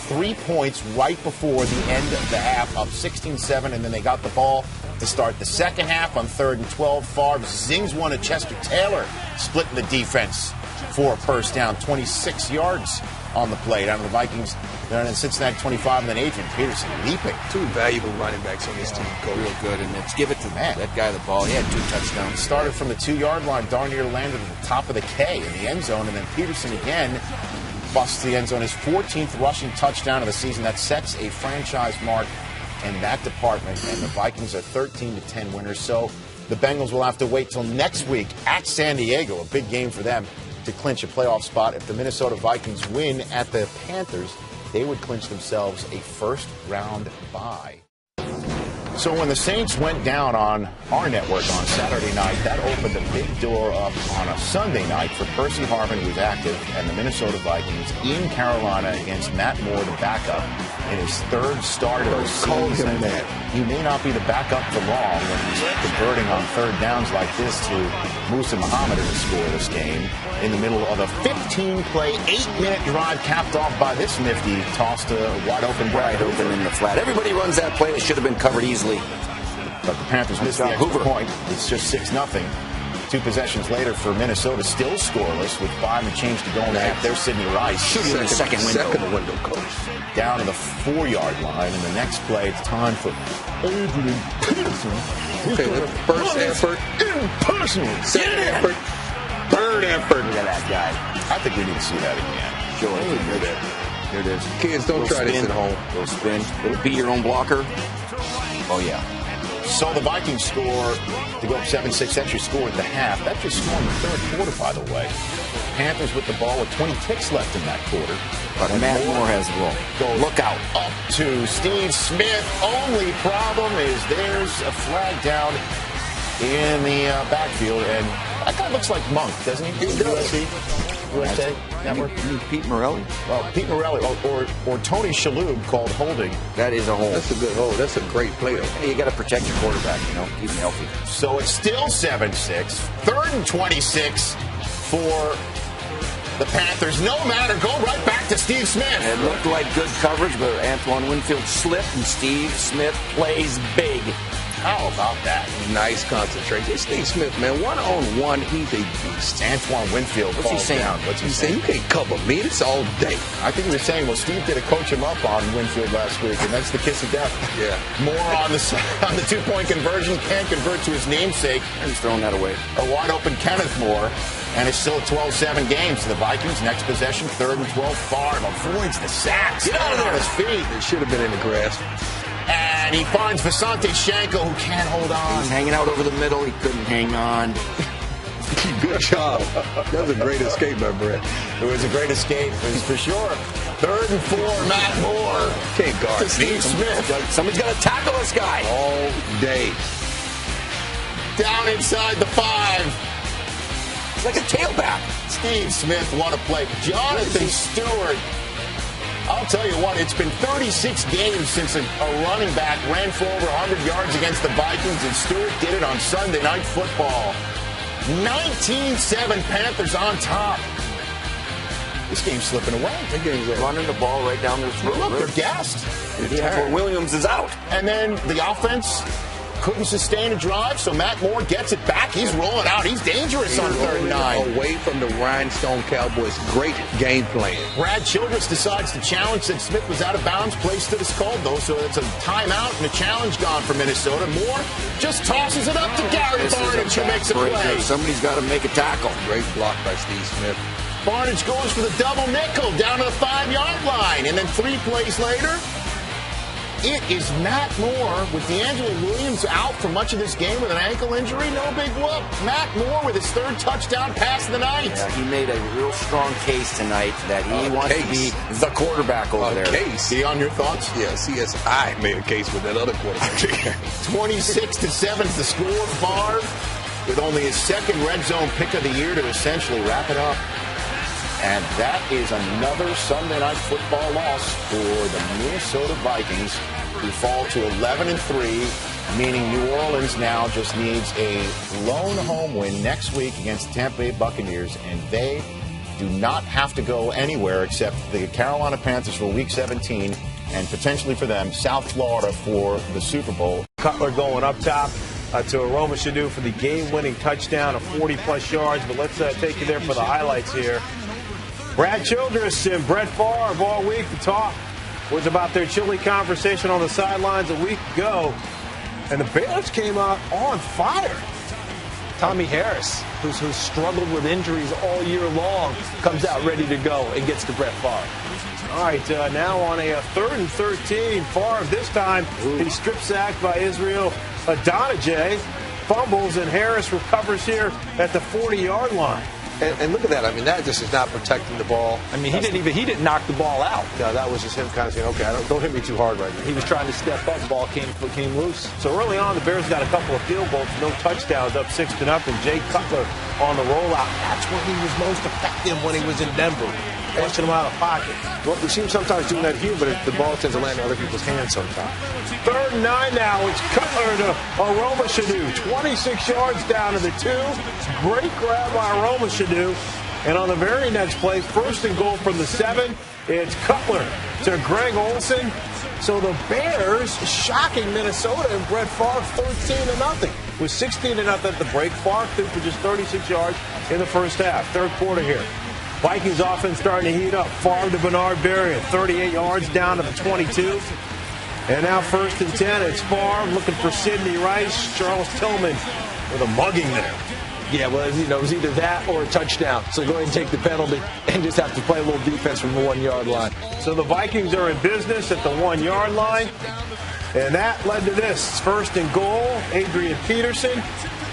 3 points right before the end of the half, up 16-7, and then they got the ball to start the second half on 3rd and 12. Favre zings one to Chester Taylor, splitting the defense for a first down. 26 yards on the play down to the Vikings. They're in Cincinnati 25, and then Adrian Peterson leaping. 2 valuable running backs on this team, coach. Real good, and let's give it to that guy the ball. He had 2 touchdowns. Started from the 2-yard line, darn near landed at the top of the K in the end zone, and then Peterson again busts the end zone. His 14th rushing touchdown of the season. That sets a franchise mark in that department, and the Vikings are 13-10 winners. So the Bengals will have to wait till next week at San Diego, a big game for them, to clinch a playoff spot. If the Minnesota Vikings win at the Panthers, they would clinch themselves a first-round bye. So when the Saints went down on our network on Saturday night, that opened a big door up on a Sunday night for Percy Harvin, who's active, and the Minnesota Vikings in Carolina against Matt Moore, the backup, in his 3rd start of the season. He may not be the backup for long when he's converting on 3rd downs like this to Musa Muhammad in the scoreless game in the middle of a 15-play, 8-minute drive capped off by this nifty toss to wide-open Brad Open in the flat. Everybody runs that play. It should have been covered easily. But the Panthers missed the extra point. It's just 6-0. 2 possessions later for Minnesota, still scoreless with 5 and change to go in the half. There's Sidney Rice. Shooting in the second window. Second window, coach. Down to the 4-yard line. And the next play, it's time for Adrian Peterson. Okay, the first effort. Impersonal. Second effort. Third effort. Look at that guy. I think we need to see that again. Sure. Here it is. Kids, don't try this at home. Little spin. Little be your own blocker. Oh, yeah. So the Vikings score to go up 7-6. That's your score at the half. That's your score in the 3rd quarter, by the way. Panthers with the ball with 20 ticks left in that quarter. But Matt Moore has the ball. Look out. Up to Steve Smith. Only problem is there's a flag down in the backfield. And that guy looks like Monk, doesn't he? He does. USA Network. You mean Pete Morelli? Well, Pete Morelli or Tony Shalhoub called holding. That is a hold. That's a good hold. That's a great play, though. Hey, you got to protect your quarterback, keep him healthy. So it's still 7-6. 3rd and 26 for the Panthers. No matter, go right back to Steve Smith. It looked like good coverage, but Antoine Winfield slipped, and Steve Smith plays big. How about that? Nice concentration. Steve Smith, man, one-on-one, he's a beast. Antoine Winfield What's he calls saying? down. What's he You say saying? you can't cover me. It's all day. I think he was saying, well, Steve did a coach him up on Winfield last week, and that's the kiss of death. Yeah. More on the two-point conversion. Can't convert to his namesake. He's throwing that away. A wide-open Kenneth Moore. And it's still a 12-7 game to the Vikings. Next possession, 3rd and 12. Favre avoids the sacks. Get out of there on his feet. It should have been in the grass. And he finds Visante Shanko, who can't hold on. He's hanging out over the middle. He couldn't hang on. Good job. That was a great escape by Brett. It was a great escape, for sure. 3rd and 4, Matt Moore. Can't guard. To Steve Smith. Somebody's got to tackle this guy. All day. Down inside the 5. It's like a tailback. Steve Smith, what a play. Jonathan Stewart. I'll tell you what, it's been 36 games since a running back ran for over 100 yards against the Vikings, and Stewart did it on Sunday Night Football. 19-7 Panthers on top. This game's slipping away. That game's running the ball right down their throat. Look, they're gassed. Yeah, Williams is out. And then the offense couldn't sustain a drive, so Matt Moore gets it back. He's rolling out. He's dangerous on 3rd and 9. Away from the Rhinestone Cowboys. Great game plan. Brad Childress decides to challenge. Said Smith was out of bounds. Play stood as called, though, so it's a timeout and a challenge gone for Minnesota. Moore just tosses it up to Gary Barnidge, who makes a play. Somebody's got to make a tackle. Great block by Steve Smith. Barnidge goes for the double nickel down to the 5-yard line. And then 3 plays later, it is Matt Moore with D'Angelo Williams out for much of this game with an ankle injury. No big whoop. Matt Moore with his 3rd touchdown pass of the night. Yeah, he made a real strong case tonight that he wants to be the quarterback over there. Case. See on your thoughts? Yeah, CSI made a case with that other quarterback. 26-7 is the score. Favre with only his 2nd red zone pick of the year to essentially wrap it up. And that is another Sunday Night Football loss for the Minnesota Vikings, who fall to 11-3, meaning New Orleans now just needs a lone home win next week against the Tampa Bay Buccaneers, and they do not have to go anywhere except the Carolina Panthers for Week 17, and potentially for them, South Florida for the Super Bowl. Cutler going up top to Aroma Shadu for the game-winning touchdown of 40-plus yards. But let's take you there for the highlights here. Brad Childress and Brett Favre all week. The talk was about their chilly conversation on the sidelines a week ago. And the Bears came out on fire. Tommy Harris, who's struggled with injuries all year long, comes out ready to go and gets to Brett Favre. All right, now on a 3rd and 13. Favre this time, he's strip sacked by Israel Adonijah. Fumbles, and Harris recovers here at the 40-yard line. And look at that. I mean, that just is not protecting the ball. I mean, he didn't knock the ball out. No, that was just him kind of saying, okay, don't hit me too hard right now. He was trying to step up. Ball came loose. So early on, the Bears got a couple of field goals, no touchdowns, up 6-0. Jay Cutler on the rollout. That's where he was most effective when he was in Denver, punching him out of the pocket. Well, we see him sometimes doing that here, but the ball tends to land in other people's hands sometimes. 3rd and 9 now. It's Cutler to Aroma Shadu. 26 yards down to the 2. Great grab by Aroma Shadu. And on the very next play, 1st and goal from the 7, it's Cutler to Greg Olsen. So the Bears shocking Minnesota, and Brett Favre 13-0. With 16-0 at the break. Favre threw for just 36 yards in the first half. 3rd quarter here. Vikings offense starting to heat up. Favre to Bernard Berry at 38 yards down to the 22. And now 1st and 10. It's Favre looking for Sidney Rice. Charles Tillman with a mugging there. Yeah, well, it was either that or a touchdown. So go ahead and take the penalty and just have to play a little defense from the 1-yard line. So the Vikings are in business at the 1-yard line. And that led to this. 1st and goal. Adrian Peterson.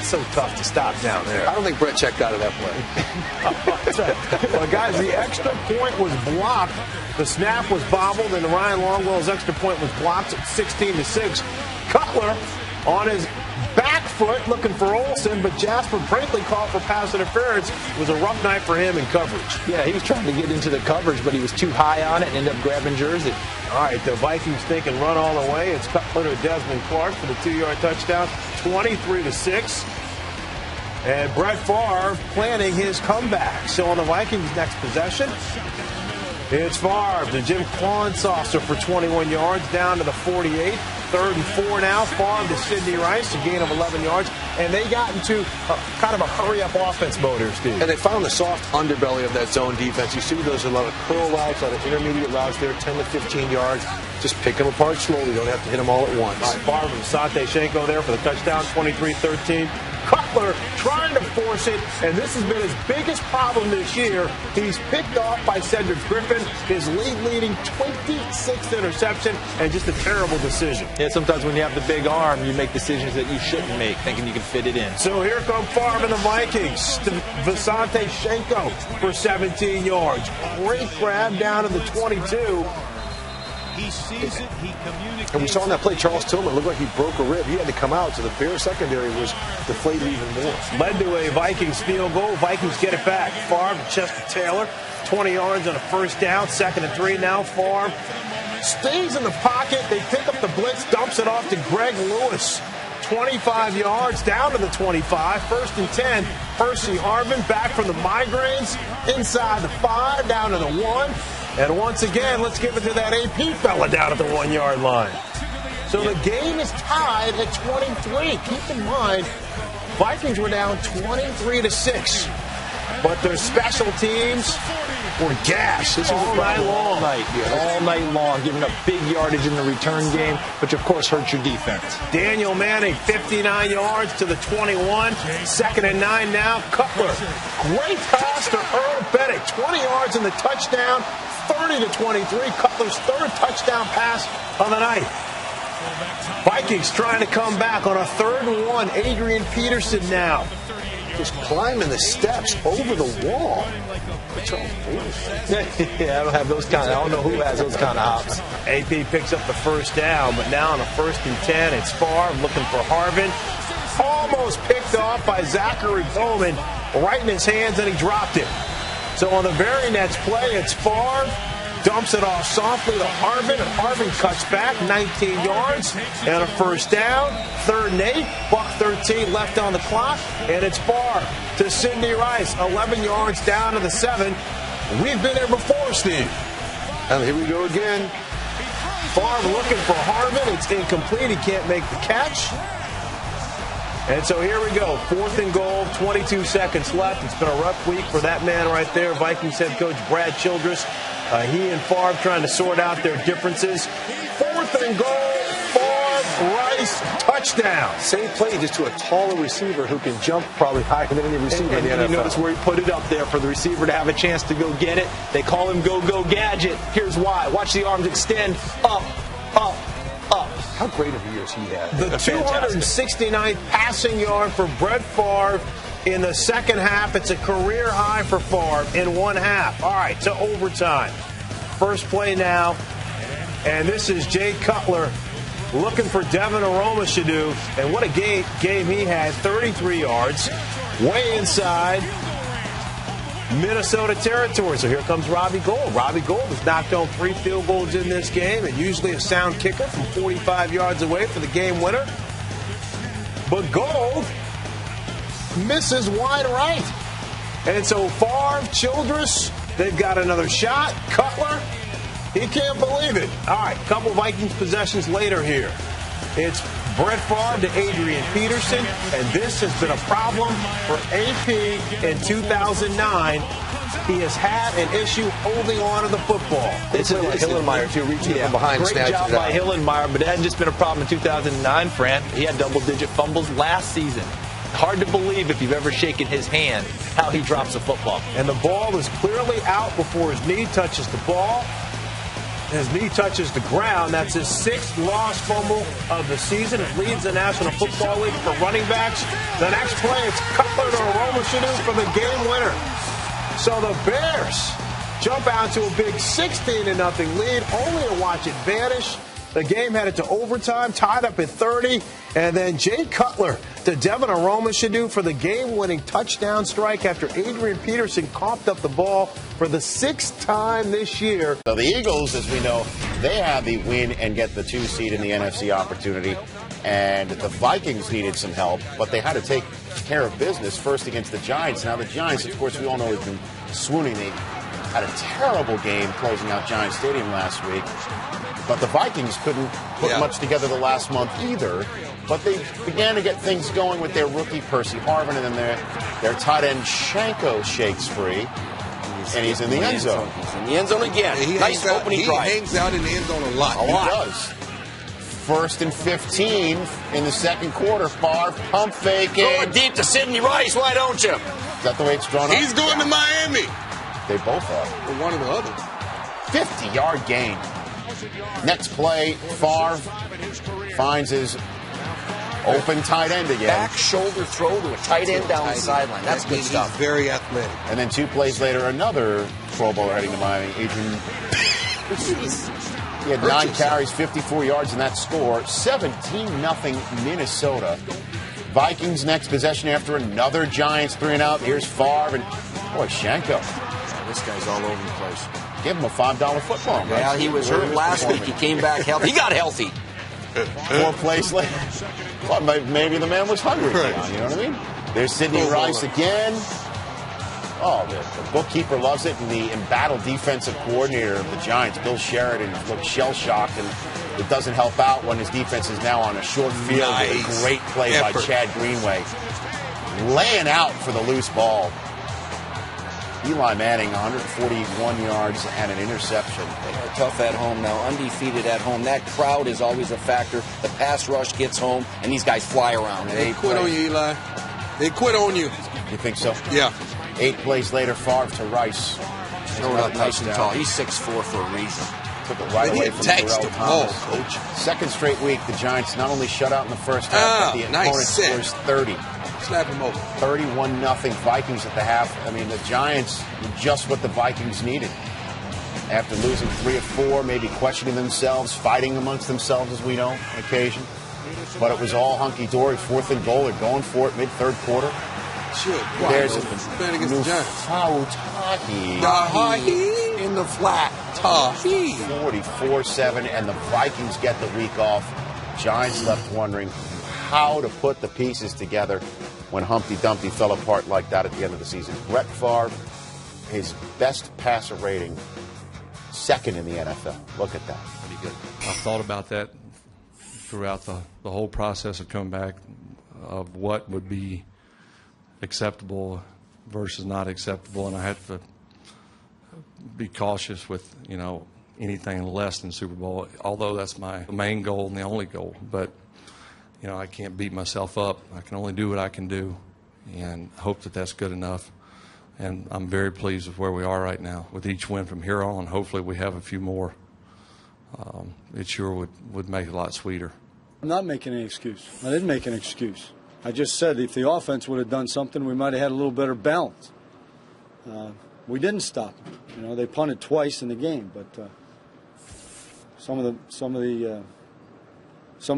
So tough to stop down there. I don't think Brett checked out of that play. That's right. Well, guys, the extra point was blocked. The snap was bobbled, and Ryan Longwell's extra point was blocked at 16-6. Cutler on his back foot looking for Olsen, but Jasper Brinkley called for pass interference. It was a rough night for him in coverage. Yeah, he was trying to get into the coverage, but he was too high on it and ended up grabbing Jersey. All right, the Vikings thinking run all the way. It's Cutler to Desmond Clark for the 2-yard touchdown, 23-6. And Brett Favre planning his comeback. So on the Vikings' next possession, it's Favre to Jim Klonsaucer for 21 yards down to the 48. 3rd and 4 now. Favre to Sidney Rice, a gain of 11 yards. And they got into kind of a hurry-up offense mode here, Steve. And they found the soft underbelly of that zone defense. You see those a lot of curl routes, a lot of intermediate routes there, 10 to 15 yards. Just pick them apart slowly. You don't have to hit them all at once. All right, Favre and Asante Shenko there for the touchdown, 23-13. Cutler trying to force it, and this has been his biggest problem this year. He's picked off by Cedric Griffin, his leading 26th interception, and just a terrible decision. Yeah, sometimes when you have the big arm, you make decisions that you shouldn't make, thinking you can fit it in. So here come Favre and the Vikings. Asante Shenko for 17 yards. Great grab down to the 22. He sees it, he communicates. And we saw in that play, Charles Tillman looked like he broke a rib. He had to come out, so the Bears secondary was deflated even more. Led to a Vikings field goal. Vikings get it back. Favre to Chester Taylor, 20 yards on a first down. 2nd and 3 now. Favre stays in the pocket. They pick up the blitz, dumps it off to Greg Lewis. 25 yards down to the 25. 1st and 10. Percy Harvin back from the migraines. Inside the 5, down to the 1. And once again, let's give it to that AP fella down at the 1-yard line. So the game is tied at 23. Keep in mind, Vikings were down 23-6. But their special teams were gashed. This was all night long. All night long, giving up big yardage in the return game, which of course hurts your defense. Daniel Manning, 59 yards to the 21. 2nd and 9 now. Cutler, great pass to Earl Bennett, 20 yards in the touchdown. 30-23, Cutler's 3rd touchdown pass of the night. Vikings trying to come back on a 3rd and 1. Adrian Peterson now. Just climbing the steps over the wall. Yeah, I don't know who has those kind of hops. AP picks up the first down, but now on a 1st and 10, it's Favre looking for Harvin. Almost picked off by Zachary Bowman, right in his hands, and he dropped it. So on the very next play, it's Favre, dumps it off softly to Harvin, and Harvin cuts back 19 yards and a first down. 3rd and 8, buck 13 left on the clock, and it's Favre to Sidney Rice, 11 yards down to the 7. We've been there before, Steve. And here we go again. Favre looking for Harvin. It's incomplete. He can't make the catch. And so here we go. 4th and goal, 22 seconds left. It's been a rough week for that man right there, Vikings head coach Brad Childress. He and Favre trying to sort out their differences. 4th and goal, Favre, Rice, touchdown. Same play, just to a taller receiver who can jump probably higher than any receiver in the NFL. You notice where he put it up there for the receiver to have a chance to go get it. They call him Go-Go Gadget. Here's why. Watch the arms extend. Up, up, up. How great of a year has he had? The 269th passing yard for Brett Favre in the second half. It's a career high for Favre in one half. All right, to overtime. First play now. And this is Jay Cutler looking for Devin Aromashodu. And what a game he had. 33 yards. Way inside Minnesota territory. So here comes Robbie Gould. Robbie Gould has knocked on 3 field goals in this game, and usually a sound kicker from 45 yards away for the game winner. But Gould misses wide right. And so Favre, Childress, they've got another shot. Cutler, he can't believe it. All right, couple Vikings possessions later here. It's Brett Favre to Adrian Peterson, and this has been a problem for AP in 2009. He has had an issue holding on to the football. It's like Hillenmeyer, too, reaching from behind. Great job by Hillenmeyer, but it hadn't just been a problem in 2009, Fran. He had double-digit fumbles last season. Hard to believe if you've ever shaken his hand how he drops a football. And the ball is clearly out before his knee touches the ball. His knee touches the ground. That's his 6th lost fumble of the season. It leads the National Football League for running backs. The next play, it's Cutler to Aromashodu for the game winner. So the Bears jump out to a big 16-0 lead, only to watch it vanish. The game headed to overtime, tied up at 30. And then Jay Cutler to Devin Aromashodu for the game-winning touchdown strike after Adrian Peterson coughed up the ball for the 6th time this year. So the Eagles, as we know, they have the win and get the 2 seed in the NFC opportunity. And the Vikings needed some help, but they had to take care of business first against the Giants. Now the Giants, of course, we all know have been swooning. They had a terrible game closing out Giants Stadium last week. But the Vikings couldn't put much together the last month either. But they began to get things going with their rookie Percy Harvin, and then their tight end Shanko shakes free, and he's in the end zone. He's in the end zone again. Nice opening drive. He hangs out in the end zone a lot. He does. 1st and 15 in the second quarter. Favre pump faking. Throw it deep to Sidney Rice. Why don't you? Is that the way it's drawn up? He's going to Miami. They both are. Or one or the other. 50-yard gain. Next play, Favre finds his open tight end again. Back shoulder throw to a tight end down the sideline. That's good stuff. He's very athletic. And then 2 plays later, another Pro Bowler heading to Miami, Adrian. He had 9 carries, 54 yards in that score. 17-0 Minnesota. Vikings next possession after another Giants 3-and-out. Here's Favre and, boy, Shanko. This guy's all over the place. Give him a $5 football. Right? Yeah, he was hurt last week. He came back healthy. He got healthy. 4 plays later. Well, maybe the man was hungry. Right. You know what I mean? There's Sidney Rice again. Oh, the bookkeeper loves it, and the embattled defensive coordinator of the Giants, Bill Sheridan, looked shell-shocked, and it doesn't help out when his defense is now on a short field with a great play by Chad Greenway. Laying out for the loose ball. Eli Manning, 141 yards and an interception. They are tough at home now, undefeated at home. That crowd is always a factor. The pass rush gets home, and these guys fly around. They quit on you, Eli. They quit on you. You think so? Yeah. 8 plays later, Favre to Rice. Throw it up nice and tall. He's 6'4" for a reason. Took it right away from Terrell Thomas. Coach. Second straight week, the Giants not only shut out in the first half, but the opponent scores 30. Slap him over. 31-0 Vikings at the half. I mean, the Giants were just what the Vikings needed. After losing 3 of 4, maybe questioning themselves, fighting amongst themselves, as we know, on occasion. But it was all hunky-dory. 4th and goal. They're going for it mid-third quarter. Sure. There's playing against the Giants. Tahi in the flat. Tahi. 44-7, and the Vikings get the week off. Giants left wondering how to put the pieces together when Humpty Dumpty fell apart like that at the end of the season. Brett Favre, his best passer rating, 2nd in the NFL. Look at that. Pretty good. I thought about that throughout the whole process of coming back, of what would be acceptable versus not acceptable, and I had to be cautious with, anything less than Super Bowl, although that's my main goal and the only goal. But, I can't beat myself up. I can only do what I can do and hope that that's good enough. And I'm very pleased with where we are right now. With each win from here on, hopefully we have a few more. It sure would make it a lot sweeter. I'm not making any excuse. I didn't make an excuse. I just said if the offense would have done something, we might have had a little better balance. We didn't stop them. They punted twice in the game, but some of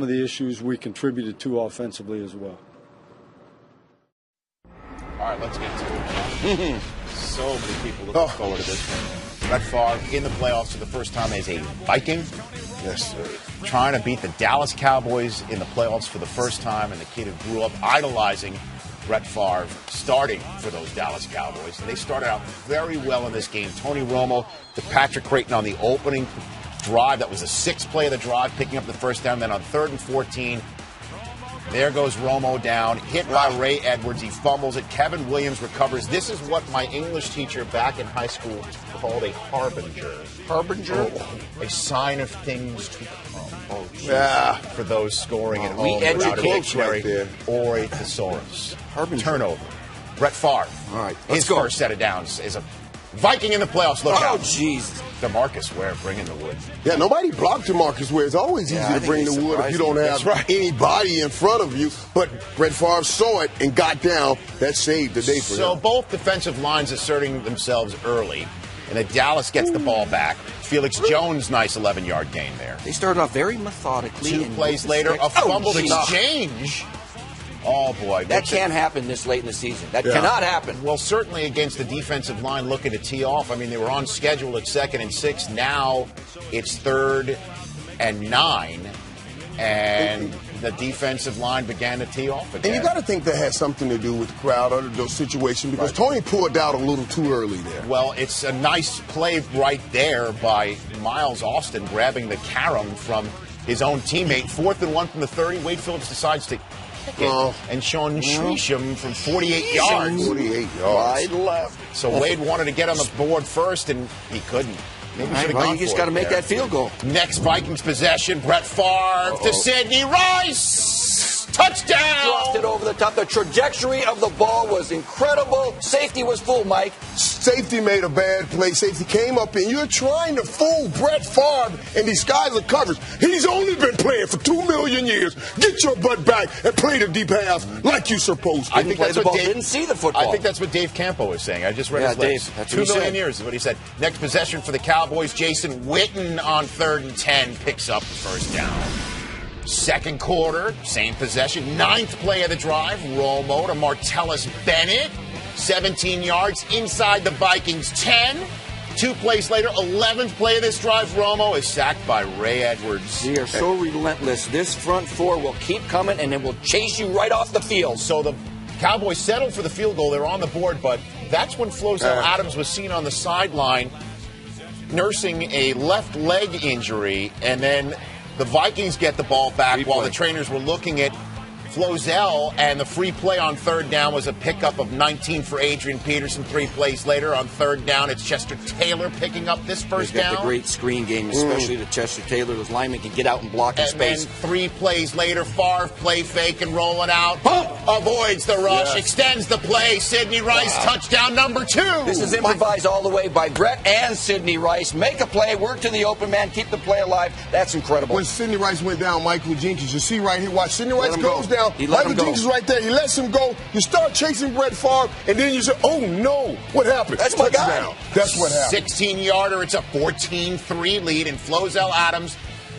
the issues we contributed to offensively as well. All right, let's get to it. So many people looking forward to this one. Brett Favre in the playoffs for the first time as a Viking. Yes, sir. Trying to beat the Dallas Cowboys in the playoffs for the first time, and the kid who grew up idolizing Brett Favre starting for those Dallas Cowboys. And they started out very well in this game. Tony Romo to Patrick Creighton on the opening drive. That was the 6th play of the drive, picking up the first down. Then on 3rd and 14, there goes Romo down, hit by Ray Edwards. He fumbles it. Kevin Williams recovers. This is what my English teacher back in high school called a harbinger. Harbinger? Oh, a sign of things to come. Oh, yeah. For those scoring at home. We educate right there. Or a thesaurus. Harbinger. Turnover. Brett Favre. All right. His first set of downs is a Viking in the playoffs. Look out. Oh, jeez. DeMarcus Ware bringing the wood. Yeah, nobody blocked DeMarcus Ware. It's always easy to bring the wood if you don't have anybody in front of you. But Brett Favre saw it and got down. That saved the day for him. So both defensive lines asserting themselves early. And then Dallas gets the ball back. Felix Jones, nice 11-yard gain there. They started off very methodically. 2 plays later, a fumbled exchange. Oh, boy. That can't happen this late in the season. That cannot happen. Well, certainly against the defensive line looking to tee off. I mean, they were on schedule at 2nd and 6. Now it's 3rd and 9. And the defensive line began to tee off again. And you got to think that has something to do with the crowd under those situations because Tony pulled out a little too early there. Well, it's a nice play right there by Miles Austin grabbing the carom from his own teammate. 4th and 1 from the 30. Wade Phillips decides to kick it. And Sean Shreesham from 48 yards. 48 yards. Wide left. So Wade wanted to get on the board first, and he couldn't. You just got to make that field goal. Next Vikings possession, Brett Favre to Sidney Rice. Touchdown! Dropped it over the top. The trajectory of the ball was incredible. Safety was full, Mike. Safety made a bad play. Safety came up, and you're trying to fool Brett Favre and these guys are coverage. He's only been playing for 2 million years. Get your butt back and play the deep half like you're supposed to. I think that's what Dave, didn't see the football. I think that's what Dave Campo is saying. I just read his lips. Dave, that's 2 million years is what he said. Next possession for the Cowboys. Jason Witten on 3rd and 10 picks up the first down. Second quarter, same possession. 9th play of the drive. Romo to Martellus Bennett. 17 yards inside the Vikings 10. 2 plays later, 11th play of this drive. Romo is sacked by Ray Edwards. They are so relentless. This front four will keep coming, and it will chase you right off the field. So the Cowboys settled for the field goal. They're on the board, but that's when Flozell Adams was seen on the sideline nursing a left leg injury, and then the Vikings get the ball back while the trainers were looking at Flozell, and the free play on 3rd down was a pickup of 19 for Adrian Peterson. 3 plays later on 3rd down, it's Chester Taylor picking up this first down. The great screen game, especially to Chester Taylor. Those linemen can get out and block in space. And then 3 plays later, Favre play fake and rolling out. Boom! Avoids the rush, extends the play. Sidney Rice, touchdown number 2. This is improvised all the way by Brett and Sidney Rice. Make a play, work to the open man, keep the play alive. That's incredible. When Sidney Rice went down, Michael Jenkins, you see right here, watch Sidney Rice goes down. Michael Jenkins is right there. He lets him go. You start chasing Brett Favre, and then you say, oh, no. What happened? That's my guy. That's what happened. 16-yarder. It's a 14-3 lead, and Flozell Adams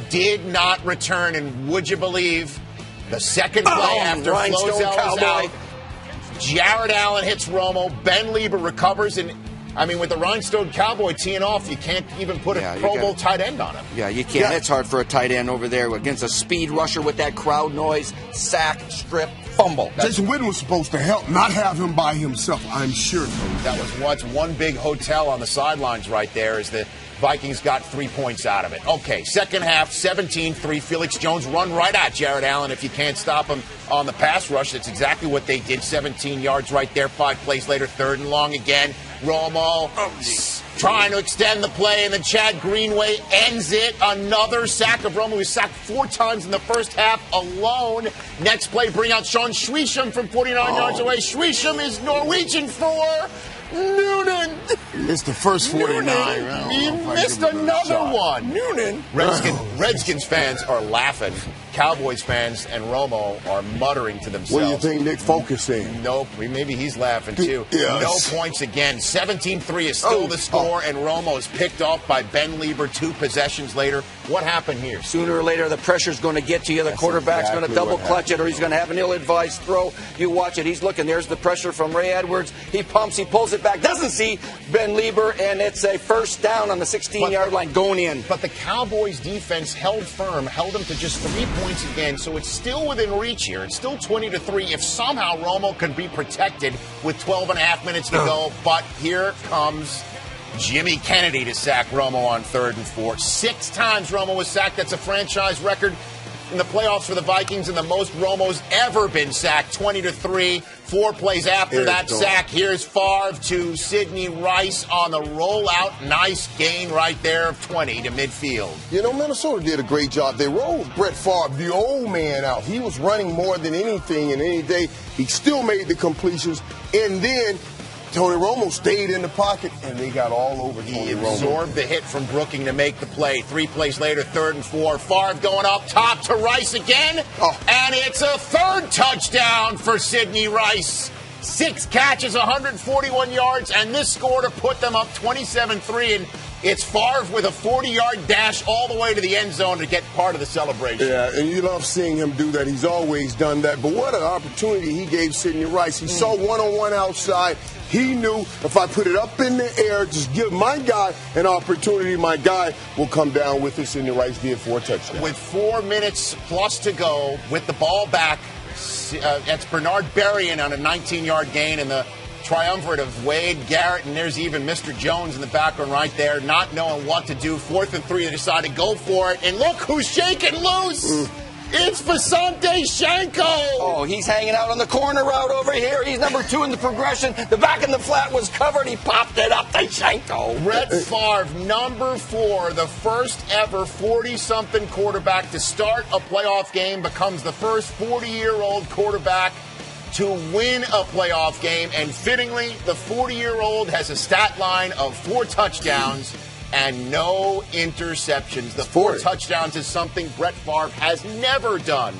did not return. And would you believe the second play after Flozell was out, Jared Allen hits Romo. Ben Lieber recovers, and I mean, with the Rhinestone Cowboy teeing off, you can't even put a Pro Bowl tight end on him. Yeah, you can't. Yeah. It's hard for a tight end over there against a speed rusher with that crowd noise, sack, strip, fumble. Jason Witten was supposed to help, not have him by himself, I'm sure. That was once one big hotel on the sidelines right there as the Vikings got 3 points out of it. Okay, second half, 17-3. Felix Jones run right at Jared Allen if you can't stop him on the pass rush. That's exactly what they did. 17 yards right there. 5 plays later, 3rd and long again. Romo trying to extend the play, and then Chad Greenway ends it. Another sack of Romo, who was sacked 4 times in the first half alone. Next play, bring out Sean Shreesham from 49 yards away. Shreesham is Norwegian for Noonan. It's the first 49. He missed another one. Noonan. Redskins fans are laughing. Cowboys fans and Romo are muttering to themselves. What do you think Nick Folk is saying? Nope. Maybe he's laughing too. Yes. No points again. 17-3 is still the score, and Romo is picked off by Ben Lieber 2 possessions later. What happened here? Sooner or later, the pressure's going to get to you. The quarterback's going to double clutch it, or he's going to have an ill-advised throw. You watch it. He's looking. There's the pressure from Ray Edwards. He pumps. He pulls it back. Doesn't see Ben Lieber, and it's a first down on the 16-yard line going in. But the Cowboys' defense held firm, held them to just 3 points again, so it's still within reach here. It's still 20-3 if somehow Romo could be protected with 12 and a half minutes to go. But here comes Jimmy Kennedy to sack Romo on 3rd and 4. 6 times Romo was sacked. That's a franchise record in the playoffs for the Vikings, and the most Romo's ever been sacked, 20-3. 4 plays after that sack. Here's Favre to Sidney Rice on the rollout. Nice gain right there of 20 to midfield. You know, Minnesota did a great job. They rolled Brett Favre, the old man, out. He was running more than anything in any day. He still made the completions. And then Tony Romo stayed in the pocket, and they got all over Tony Romo. He absorbed the hit from Brooking to make the play. 3 plays later, 3rd and 4. Favre going up top to Rice again. And it's a 3rd touchdown for Sidney Rice. 6 catches, 141 yards, and this score to put them up 27-3. And It's Favre with a 40-yard dash all the way to the end zone to get part of the celebration. Yeah, and you love seeing him do that. He's always done that. But what an opportunity he gave Sidney Rice. He saw one-on-one outside. He knew if I put it up in the air, just give my guy an opportunity, my guy will come down with it. Sidney Rice did for a touchdown. With 4 minutes plus to go, with the ball back, that's Bernard Berrien on a 19-yard gain in the triumvirate of Wade, Garrett, and there's even Mr. Jones in the background right there, not knowing what to do. 4th and 3, they decide to go for it, and look who's shaking loose! It's Visanthe Shanko! Oh, he's hanging out on the corner route over here. He's number 2 in the progression. The back in the flat was covered. He popped it up to Shanko. Brett Favre, number 4, the first ever 40-something quarterback to start a playoff game, becomes the first 40-year-old quarterback to win a playoff game. And fittingly, the 40-year-old has a stat line of 4 touchdowns and no interceptions. The 4 touchdowns is something Brett Favre has never done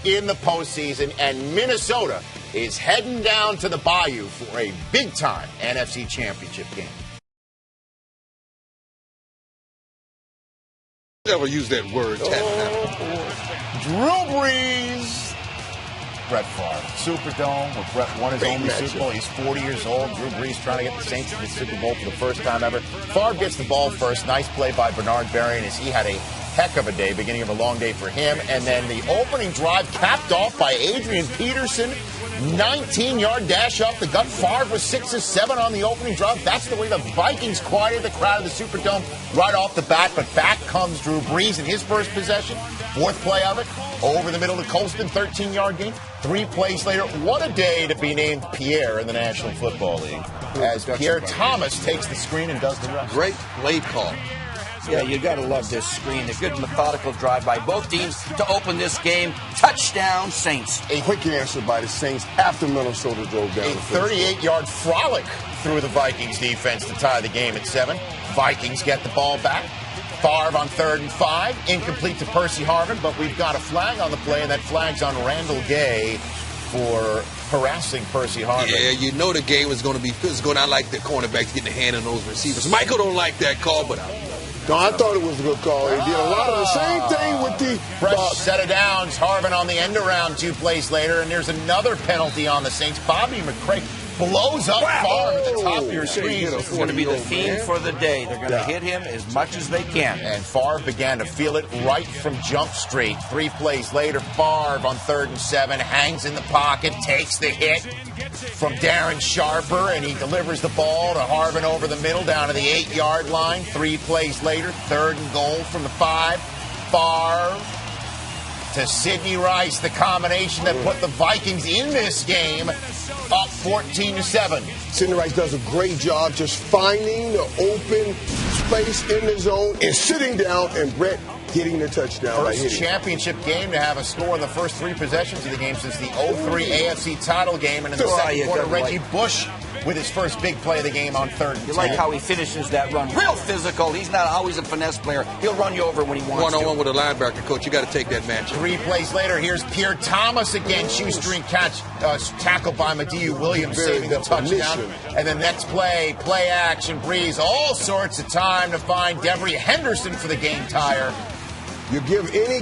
in the postseason, and Minnesota is heading down to the Bayou for a big-time NFC Championship game. Never use that word. Drew Brees. Brett Favre. Superdome, where Brett won his only Super Bowl. He's 40 years old. Drew Brees trying to get the Saints to the Super Bowl for the first time ever. Favre gets the ball first. Nice play by Bernard Berrien as he had a heck of a day, beginning of a long day for him. And then the opening drive capped off by Adrian Peterson. 19-yard dash up the gut. Favre was 6 of 7 on the opening drive. That's the way the Vikings quieted the crowd of the Superdome right off the bat. But back comes Drew Brees in his first possession. 4th play of it. Over the middle to Colston, 13-yard gain. 3 plays later. What a day to be named Pierre in the National Football League. As Pierre Thomas takes the screen and does the rest. Great play call. Yeah, you got to love this screen. A good methodical drive by both teams to open this game. Touchdown, Saints. A quick answer by the Saints after Minnesota drove down. A 38-yard frolic through the Vikings defense to tie the game at 7. Vikings get the ball back. Favre on 3rd and 5. Incomplete to Percy Harvin, but we've got a flag on the play, and that flag's on Randall Gay for harassing Percy Harvin. Yeah, you know the game was going to be physical. I like the cornerbacks getting a hand on those receivers. Michael don't like that call, but no, I thought it was a good call. He did a lot of the same thing with the fresh set of downs. Harvin on the end around 2 plays later, and there's another penalty on the Saints. Bobby McCray blows up Favre at the top of your screen. It's going to be the theme for the day. They're going to hit him as much as they can. And Favre began to feel it right from Jump Street. 3 plays later, Favre on 3rd and 7 hangs in the pocket, takes the hit from Darren Sharper, and he delivers the ball to Harvin over the middle down to the 8-yard line. 3 plays later, 3rd and goal from the 5. Favre to Sidney Rice, the combination that put the Vikings in this game up 14-7. Sidney Rice does a great job just finding the open space in the zone and sitting down, and Brett getting the touchdown. First championship game to have a score in the first 3 possessions of the game since the 03 AFC title game. And in the second quarter, Reggie Bush with his first big play of the game on 3rd and 10. You like how he finishes that run. Real physical. He's not always a finesse player. He'll run you over when he wants to. One-on-one with a linebacker, coach. You got to take that match. 3 plays later, here's Pierre Thomas again. Shoestring catch, tackled by Madieu Williams, saving the touchdown. And the next play action, Breeze, all sorts of time to find Devery Henderson for the game tire. You give any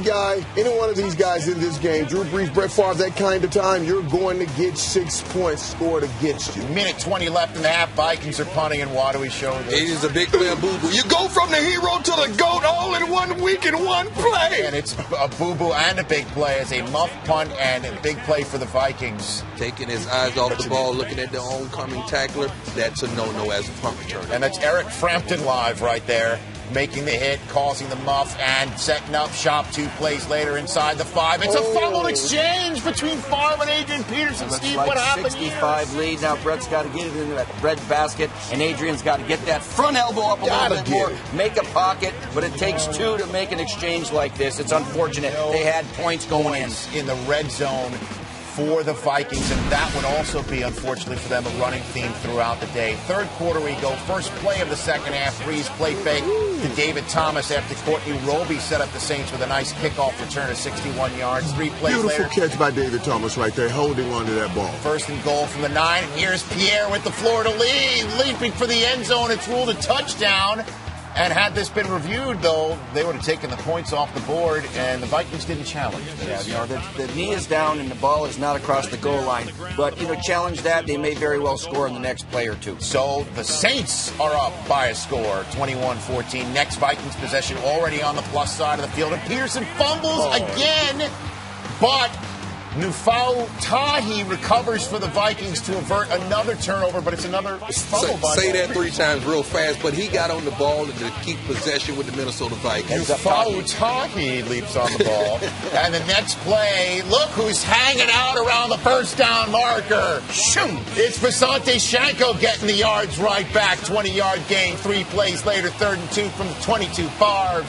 one of these guys in this game, Drew Brees, Brett Favre, that kind of time, you're going to get 6 points scored against you. Minute 20 left in the half. Vikings are punting, and why do we show this? It is a big play of boo-boo. You go from the hero to the GOAT all in 1 week in 1 play. And it's a boo-boo and a big play as a muff punt and a big play for the Vikings. Taking his eyes off the ball, looking at the oncoming tackler, that's a no-no as a punt returner. And that's Eric Frampton live right there, making the hit, causing the muff, and setting up shop 2 plays later inside the 5. It's a fumbled exchange between Favre and Adrian Peterson. Steve, like what happened 65 here? lead. Now Brett's got to get it into that red basket, and Adrian's got to get that front elbow up a little bit more, make a pocket, but it takes 2 to make an exchange like this. It's unfortunate. They had points going in the red zone for the Vikings, and that would also be, unfortunately for them, a running theme throughout the day. 3rd quarter we go. First play of the second half. Breeze play fake to David Thomas after Courtney Roby set up the Saints with a nice kickoff return of 61 yards. 3 plays Beautiful later. catch by David Thomas right there, holding on to that ball. 1st and goal from the 9. And here's Pierre with the Florida lead, leaping for the end zone. It's ruled a touchdown. And had this been reviewed, though, they would have taken the points off the board, and the Vikings didn't challenge. Yeah, you know, the knee is down and the ball is not across the goal line. But, you know, challenge that, they may very well score in the next play or two. So the Saints are up by a score, 21-14. Next Vikings possession already on the plus side of the field. And Peterson fumbles again, but Nufau Tahi recovers for the Vikings to avert another turnover, but it's another fumble. Say that 3 times real fast, but he got on the ball to keep possession with the Minnesota Vikings. Nufau Tahi leaps on the ball. And the next play, look who's hanging out around the first down marker. Shoot! It's Visante Shanko getting the yards right back. 20-yard gain, 3 plays later, 3rd and 2 from the 22. Favre.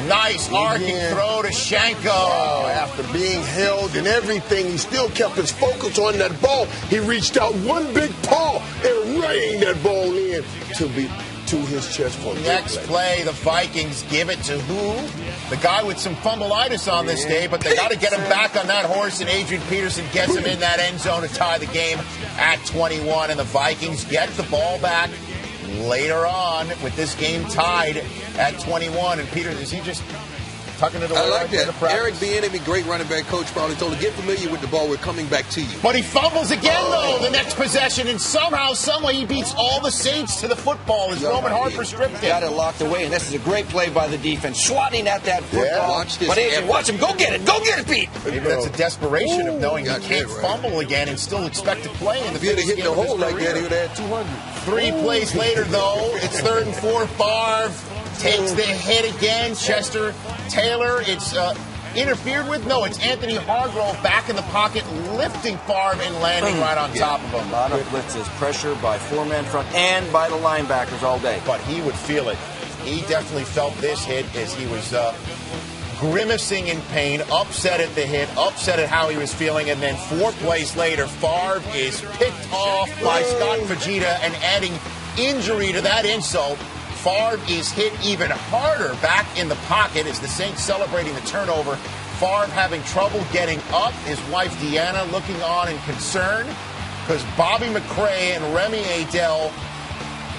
Nice arcing throw to Shanko. After being held and everything, he still kept his focus on that ball. He reached out one big paw and rang that ball in to his chest for a Next play, the Vikings give it to who? The guy with some fumbleitis on this day, but they got to get him back on that horse, and Adrian Peterson gets him in that end zone to tie the game at 21, and the Vikings get the ball back later on with this game tied at 21. And Peter, is he just tucking it away? I like that. Eric Bieniemy, great running back coach, probably told him, get familiar with the ball. We're coming back to you. But he fumbles again, though, the next possession, and somehow, someway, he beats all the Saints to the football as Roman Harper stripped him. Got it locked away, and this is a great play by the defense, swatting at that football. Yeah. Watch this. But Adrian, watch him. Go get it, Pete. Maybe that's a desperation of knowing he can't fumble again and still expect to play in the If he'd have hit the hole like that, he would have had 200. 3 plays later, though, it's 3rd and 4. Favre takes the hit again. Chester Taylor, it's interfered with? No, it's Anthony Hargrove back in the pocket, lifting Favre and landing right on top of him. A lot of blitzes, pressure by 4-man front and by the linebackers all day. But he would feel it. He definitely felt this hit as he was grimacing in pain, upset at the hit, upset at how he was feeling, and then 4 plays later, Favre is picked off by Scott Fajita, and adding injury to that insult, Favre is hit even harder back in the pocket as the Saints celebrating the turnover. Favre having trouble getting up. His wife Deanna looking on in concern because Bobby McCray and Remy Adele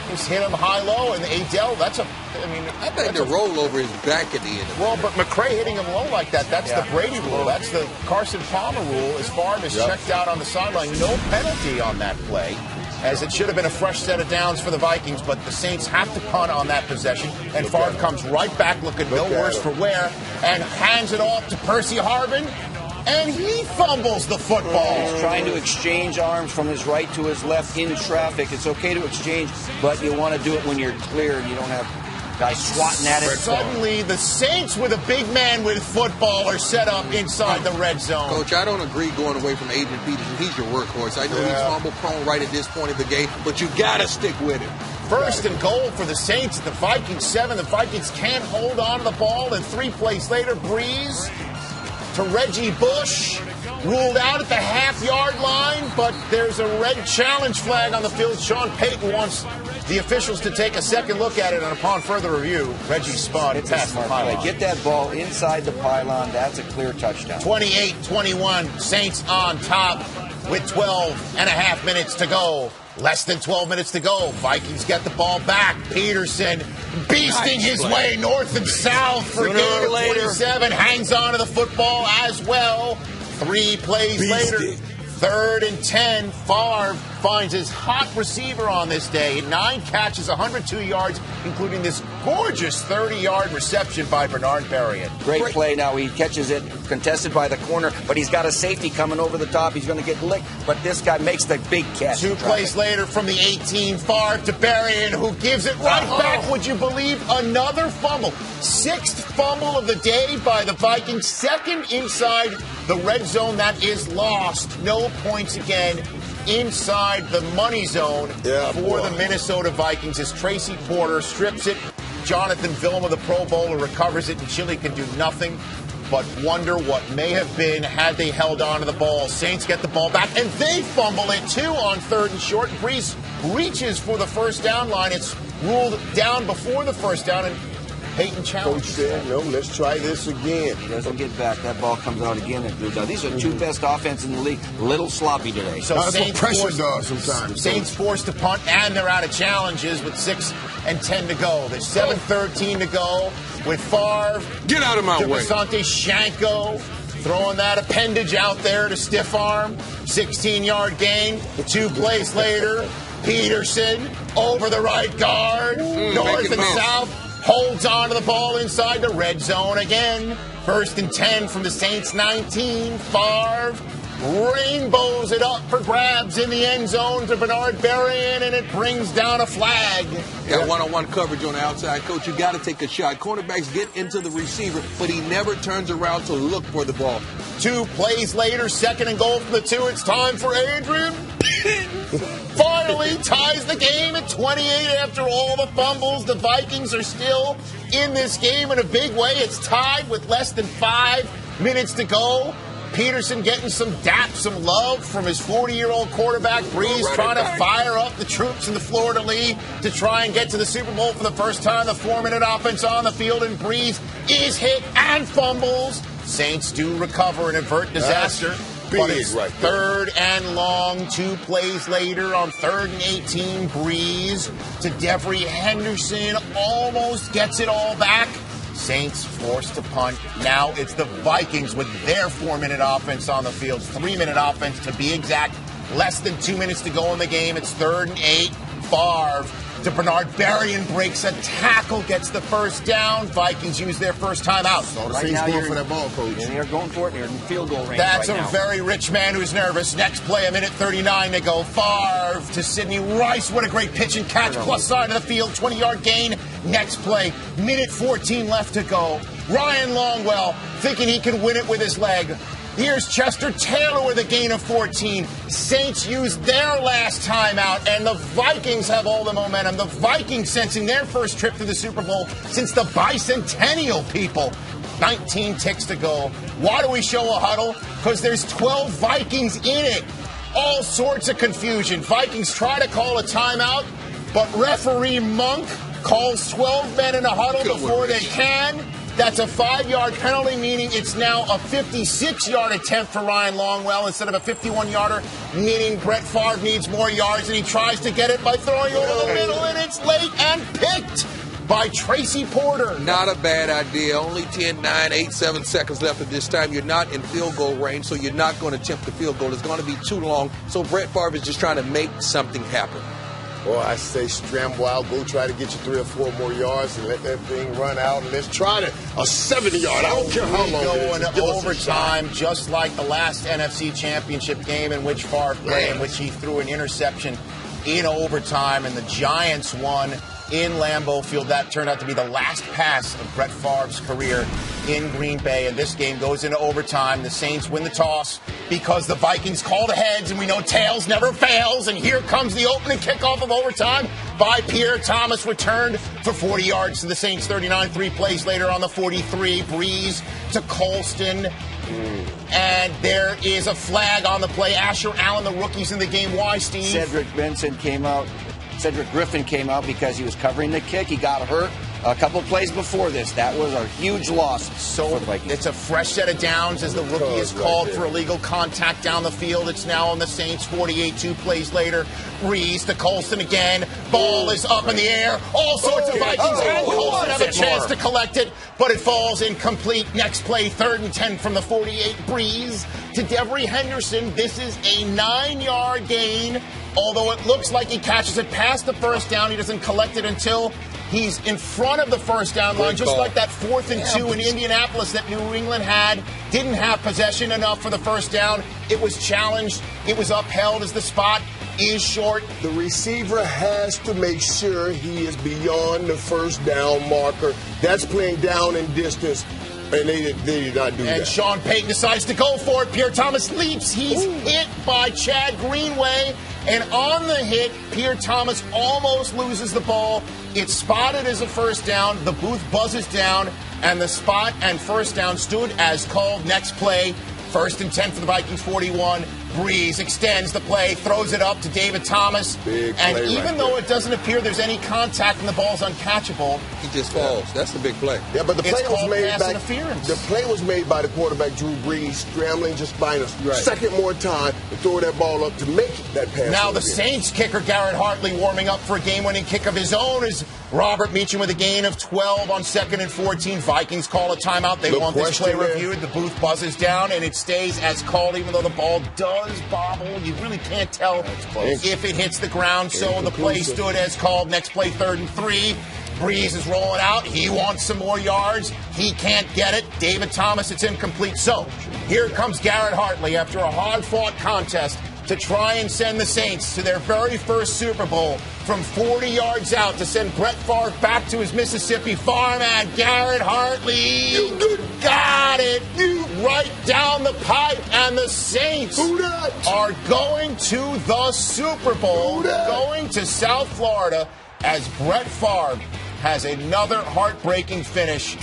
just hit him high-low, and Adele, I think the rollover is back at the end. Well, but McCray hitting him low like that, that's the Brady rule. That's the Carson Palmer rule. As Favre is checked out on the sideline, no penalty on that play, as it should have been a fresh set of downs for the Vikings, but the Saints have to punt on that possession, and Favre comes right back looking no worse for wear and hands it off to Percy Harvin, and he fumbles the football. He's trying to exchange arms from his right to his left in traffic. It's okay to exchange, but you want to do it when you're clear and you don't have guys swatting at it. Suddenly, the Saints with a big man with football are set up inside the red zone. Coach, I don't agree going away from Adrian Peterson. He's your workhorse. I know he's fumble prone right at this point of the game, but you got to stick with him. 1st and goal for the Saints at the Vikings 7. The Vikings can't hold on to the ball, and 3 plays later, Breeze to Reggie Bush, ruled out at the half-yard line, but there's a red challenge flag on the field. Sean Payton wants the officials to take a second look at it, and upon further review, Reggie spun past the pylon. Get that ball inside the pylon. That's a clear touchdown. 28-21, Saints on top with 12 and a half minutes to go. Less than 12 minutes to go. Vikings get the ball back. Peterson beasting his way north and south for gain of 27. Hangs on to the football as well. 3 plays later. 3rd and 10. Favre finds his hot receiver on this day. 9 catches, 102 yards, including this gorgeous 30-yard reception by Bernard Berrien. Great play. Now he catches it, contested by the corner, but he's got a safety coming over the top. He's going to get licked, but this guy makes the big catch. 2 plays later from the 18, Favre to Berrien, who gives it right back. Would you believe? Another fumble. 6th fumble of the day by the Vikings. 2nd inside the red zone. That is lost. No points again inside the money zone for the Minnesota Vikings as Tracy Porter strips it. Jonathan Vilma, the Pro Bowler, recovers it, and Chile can do nothing but wonder what may have been had they held on to the ball. Saints get the ball back, and they fumble it too on 3rd and short. Brees reaches for the first down line. It's ruled down before the first down, and Peyton challenge. Coach said, no, let's try this again. He doesn't get back. That ball comes out again. These are two best offense in the league. Little sloppy today. So that's Saints what pressure does sometimes. Saints forced to punt, and they're out of challenges with 6 and 10 to go. There's 7:13 to go with Favre. Get out of my way. Asante Shanko throwing that appendage out there to stiff arm. 16-yard gain. 2 plays later, Peterson over the right guard. North and south. Holds on to the ball inside the red zone again. 1st and 10 from the Saints 19. Favre rainbows it up for grabs in the end zone to Bernard Berrien, and it brings down a flag. Got one-on-one coverage on the outside. Coach, you got to take a shot. Cornerbacks get into the receiver, but he never turns around to look for the ball. 2 plays later, 2nd and goal from the 2. It's time for Adrian. Finally ties the game at 28 after all the fumbles. The Vikings are still in this game in a big way. It's tied with less than 5 minutes to go. Peterson getting some love from his 40-year-old quarterback, Breeze, trying to fire up the troops in the Fleur-de-Lis to try and get to the Super Bowl for the first time. The 4-minute offense on the field, and Breeze is hit and fumbles. Saints do recover and avert disaster. But it's right 3rd and long. 2 plays later on 3rd and 18, Breeze to Devery Henderson. Almost gets it all back. Saints forced to punt. Now it's the Vikings with their 4-minute offense on the field. 3-minute offense to be exact. Less than 2 minutes to go in the game. It's 3rd and 8. Favre to Bernard Berrien, breaks a tackle, gets the first down. Vikings use their first timeout. So the Saints going for that ball, Coach. And they're going for it. They're in field goal range. That's right a now. very rich man who's nervous. Next play, a minute 39 to go. Favre to Sidney Rice. What a great pitch and catch. Plus side of the field, 20-yard gain. Next play, minute 14 left to go. Ryan Longwell thinking he can win it with his leg. Here's Chester Taylor with a gain of 14. Saints use their last timeout, and the Vikings have all the momentum. The Vikings sensing their first trip to the Super Bowl since the bicentennial, people. 19 ticks to go. Why do we show a huddle? Because there's 12 Vikings in it. All sorts of confusion. Vikings try to call a timeout, but referee Monk calls 12 men in a huddle before they can. That's a 5-yard penalty, meaning it's now a 56-yard attempt for Ryan Longwell instead of a 51-yarder, meaning Brett Favre needs more yards, and he tries to get it by throwing over the middle, and it's late and picked by Tracy Porter. Not a bad idea. Only 10, 9, 8, 7 seconds left at this time. You're not in field goal range, so you're not going to attempt the field goal. It's going to be too long, so Brett Favre is just trying to make something happen. Well, I say scramble out, go try to get you 3 or 4 more yards and let that thing run out. And let's try to a 70-yard. I don't care how long Go it is. into overtime, just like the last NFC Championship game in which Favre played, in which he threw an interception in overtime, and the Giants won in Lambeau Field. That turned out to be the last pass of Brett Favre's career in Green Bay, and this game goes into overtime. The Saints win the toss because the Vikings call the heads, and we know tails never fails, and here comes the opening kickoff of overtime by Pierre Thomas, returned for 40 yards to the Saints 39. 3 plays later on the 43, Breeze to Colston. And there is a flag on the play. Asher Allen, the rookie's in the game. Why, Steve? Cedric Griffin came out because he was covering the kick. He got hurt a couple plays before this. That was a huge loss for the Vikings. It's a fresh set of downs as the rookie is called for illegal contact down the field. It's now on the Saints 48, 2 plays later. Breeze to Colston again. Ball is up in the air. All sorts of Vikings and Colston have a chance to collect it, but it falls incomplete. Next play, 3rd and 10 from the 48. Breeze to Devery Henderson. This is a 9-yard gain. Although it looks like he catches it past the first down, he doesn't collect it until he's in front of the first down line, just like that 4th and 2 in Indianapolis that New England had. Didn't have possession enough for the first down. It was challenged. It was upheld as the spot is short. The receiver has to make sure he is beyond the first down marker. That's playing down in distance. And they did not do that. And Sean Payton decides to go for it. Pierre Thomas leaps. He's hit by Chad Greenway. And on the hit, Pierre Thomas almost loses the ball. It's spotted as a first down. The booth buzzes down. And the spot and first down stood as called. Next play, 1st and 10 for the Vikings 41. Breeze extends the play, throws it up to David Thomas. And even though it doesn't appear there's any contact and the ball's uncatchable, he just falls. That's the big play. Yeah, but the play was made by interference. The play was made by the quarterback Drew Brees, scrambling just buying a second more time to throw that ball up to make that pass. Now the Saints kicker Garrett Hartley warming up for a game-winning kick of his own as Robert Meacham with a gain of 12 on 2nd and 14. Vikings call a timeout. They want this play reviewed. The booth buzzes down, and it stays as called, even though the ball does bobble. You really can't tell if it hits the ground. So the play stood as called. Next play, 3rd and 3. Breeze is rolling out. He wants some more yards. He can't get it. David Thomas, it's incomplete. So here comes Garrett Hartley after a hard-fought contest to try and send the Saints to their very first Super Bowl from 40 yards out to send Brett Favre back to his Mississippi farm. And Garrett Hartley got it right down the pipe. And the Saints are going to the Super Bowl, going to South Florida as Brett Favre has another heartbreaking finish.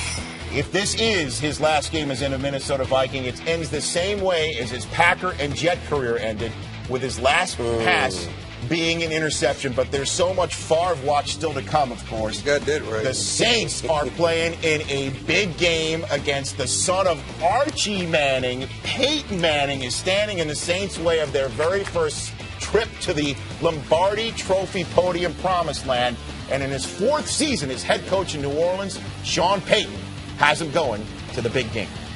If this is his last game as a Minnesota Viking, it ends the same way as his Packer and Jet career ended, with his last pass being an interception. But there's so much Favre watch still to come, of course. You got that right. The Saints are playing in a big game against the son of Archie Manning. Peyton Manning is standing in the Saints' way of their very first trip to the Lombardi Trophy podium promised land. And in his 4th season as head coach in New Orleans, Sean Payton has him going to the big game.